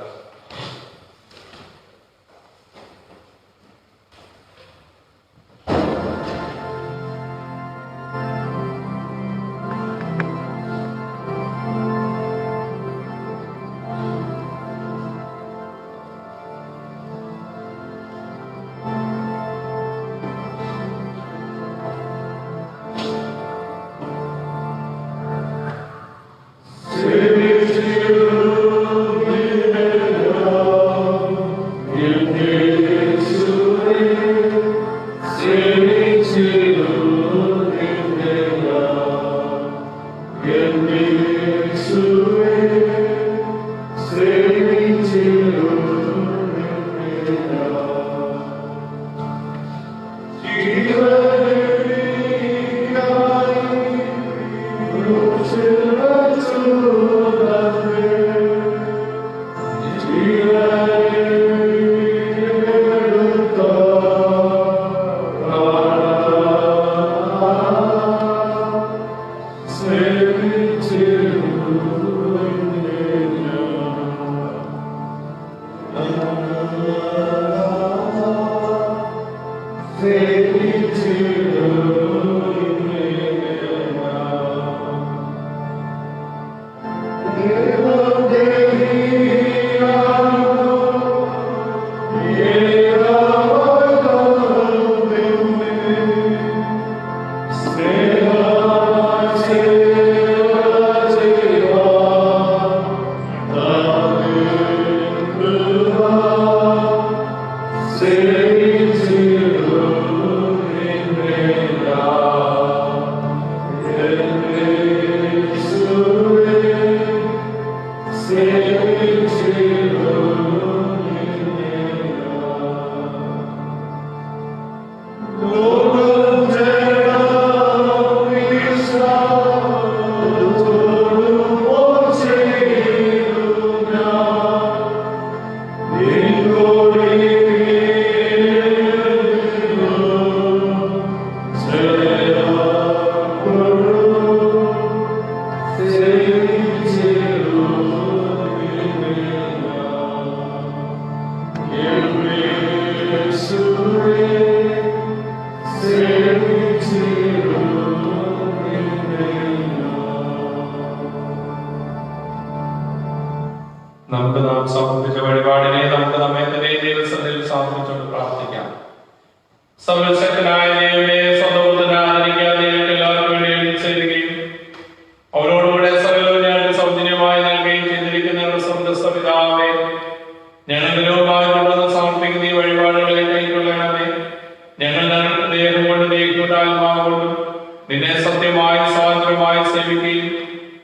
നിന്നെ സത്യമായി സ്വാതന്ത്ര്യമായി സേവിക്കുകയും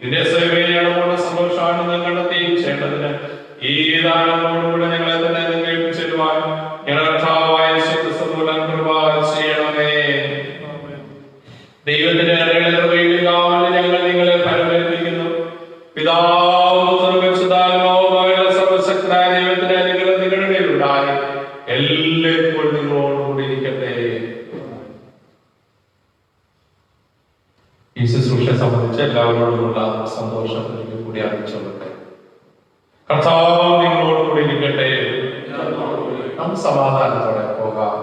നിന്റെ സേവയോടുകൂടെ സന്തോഷാനന്ദം കണ്ടെത്തുകയും ചെയ്യേണ്ടതിന് ഈ ദാനങ്ങളോടുകൂടെ ഞങ്ങളെ തന്നെ കേൾപ്പിച്ചിരുവാൻ ഞങ്ങളുടെ കർത്താവായ യേശുക്രിസ്തു മൂലം കൃപ ചെയ്യണമേ. ദൈവത്തിന്റെ കൃപയിലാവട്ടെ ഞങ്ങൾ നിങ്ങളെ ഫലമേൽപ്പിക്കുന്നു. പിതാവും സർവ്വശുദ്ധാത്മാവുമായ സർവശക്തനായ ദൈവത്തിന്റെ അനുഗ്രഹം നിങ്ങളുടെ മേലുണ്ടായി എല്ലായ്പ്പോഴും നിങ്ങളോടുകൂടി ഇരിക്കട്ടെ. ഈ ശുശ്രൂഷയെ സംബന്ധിച്ച് എല്ലാവരോടുമുള്ള സന്തോഷം എനിക്ക് കൂടി അറിയിച്ചോളട്ടെ. കർത്താവ് നിങ്ങളോടുകൂടി ഇരിക്കട്ടെ. നാം സമാധാനത്തോടെ പോകാം.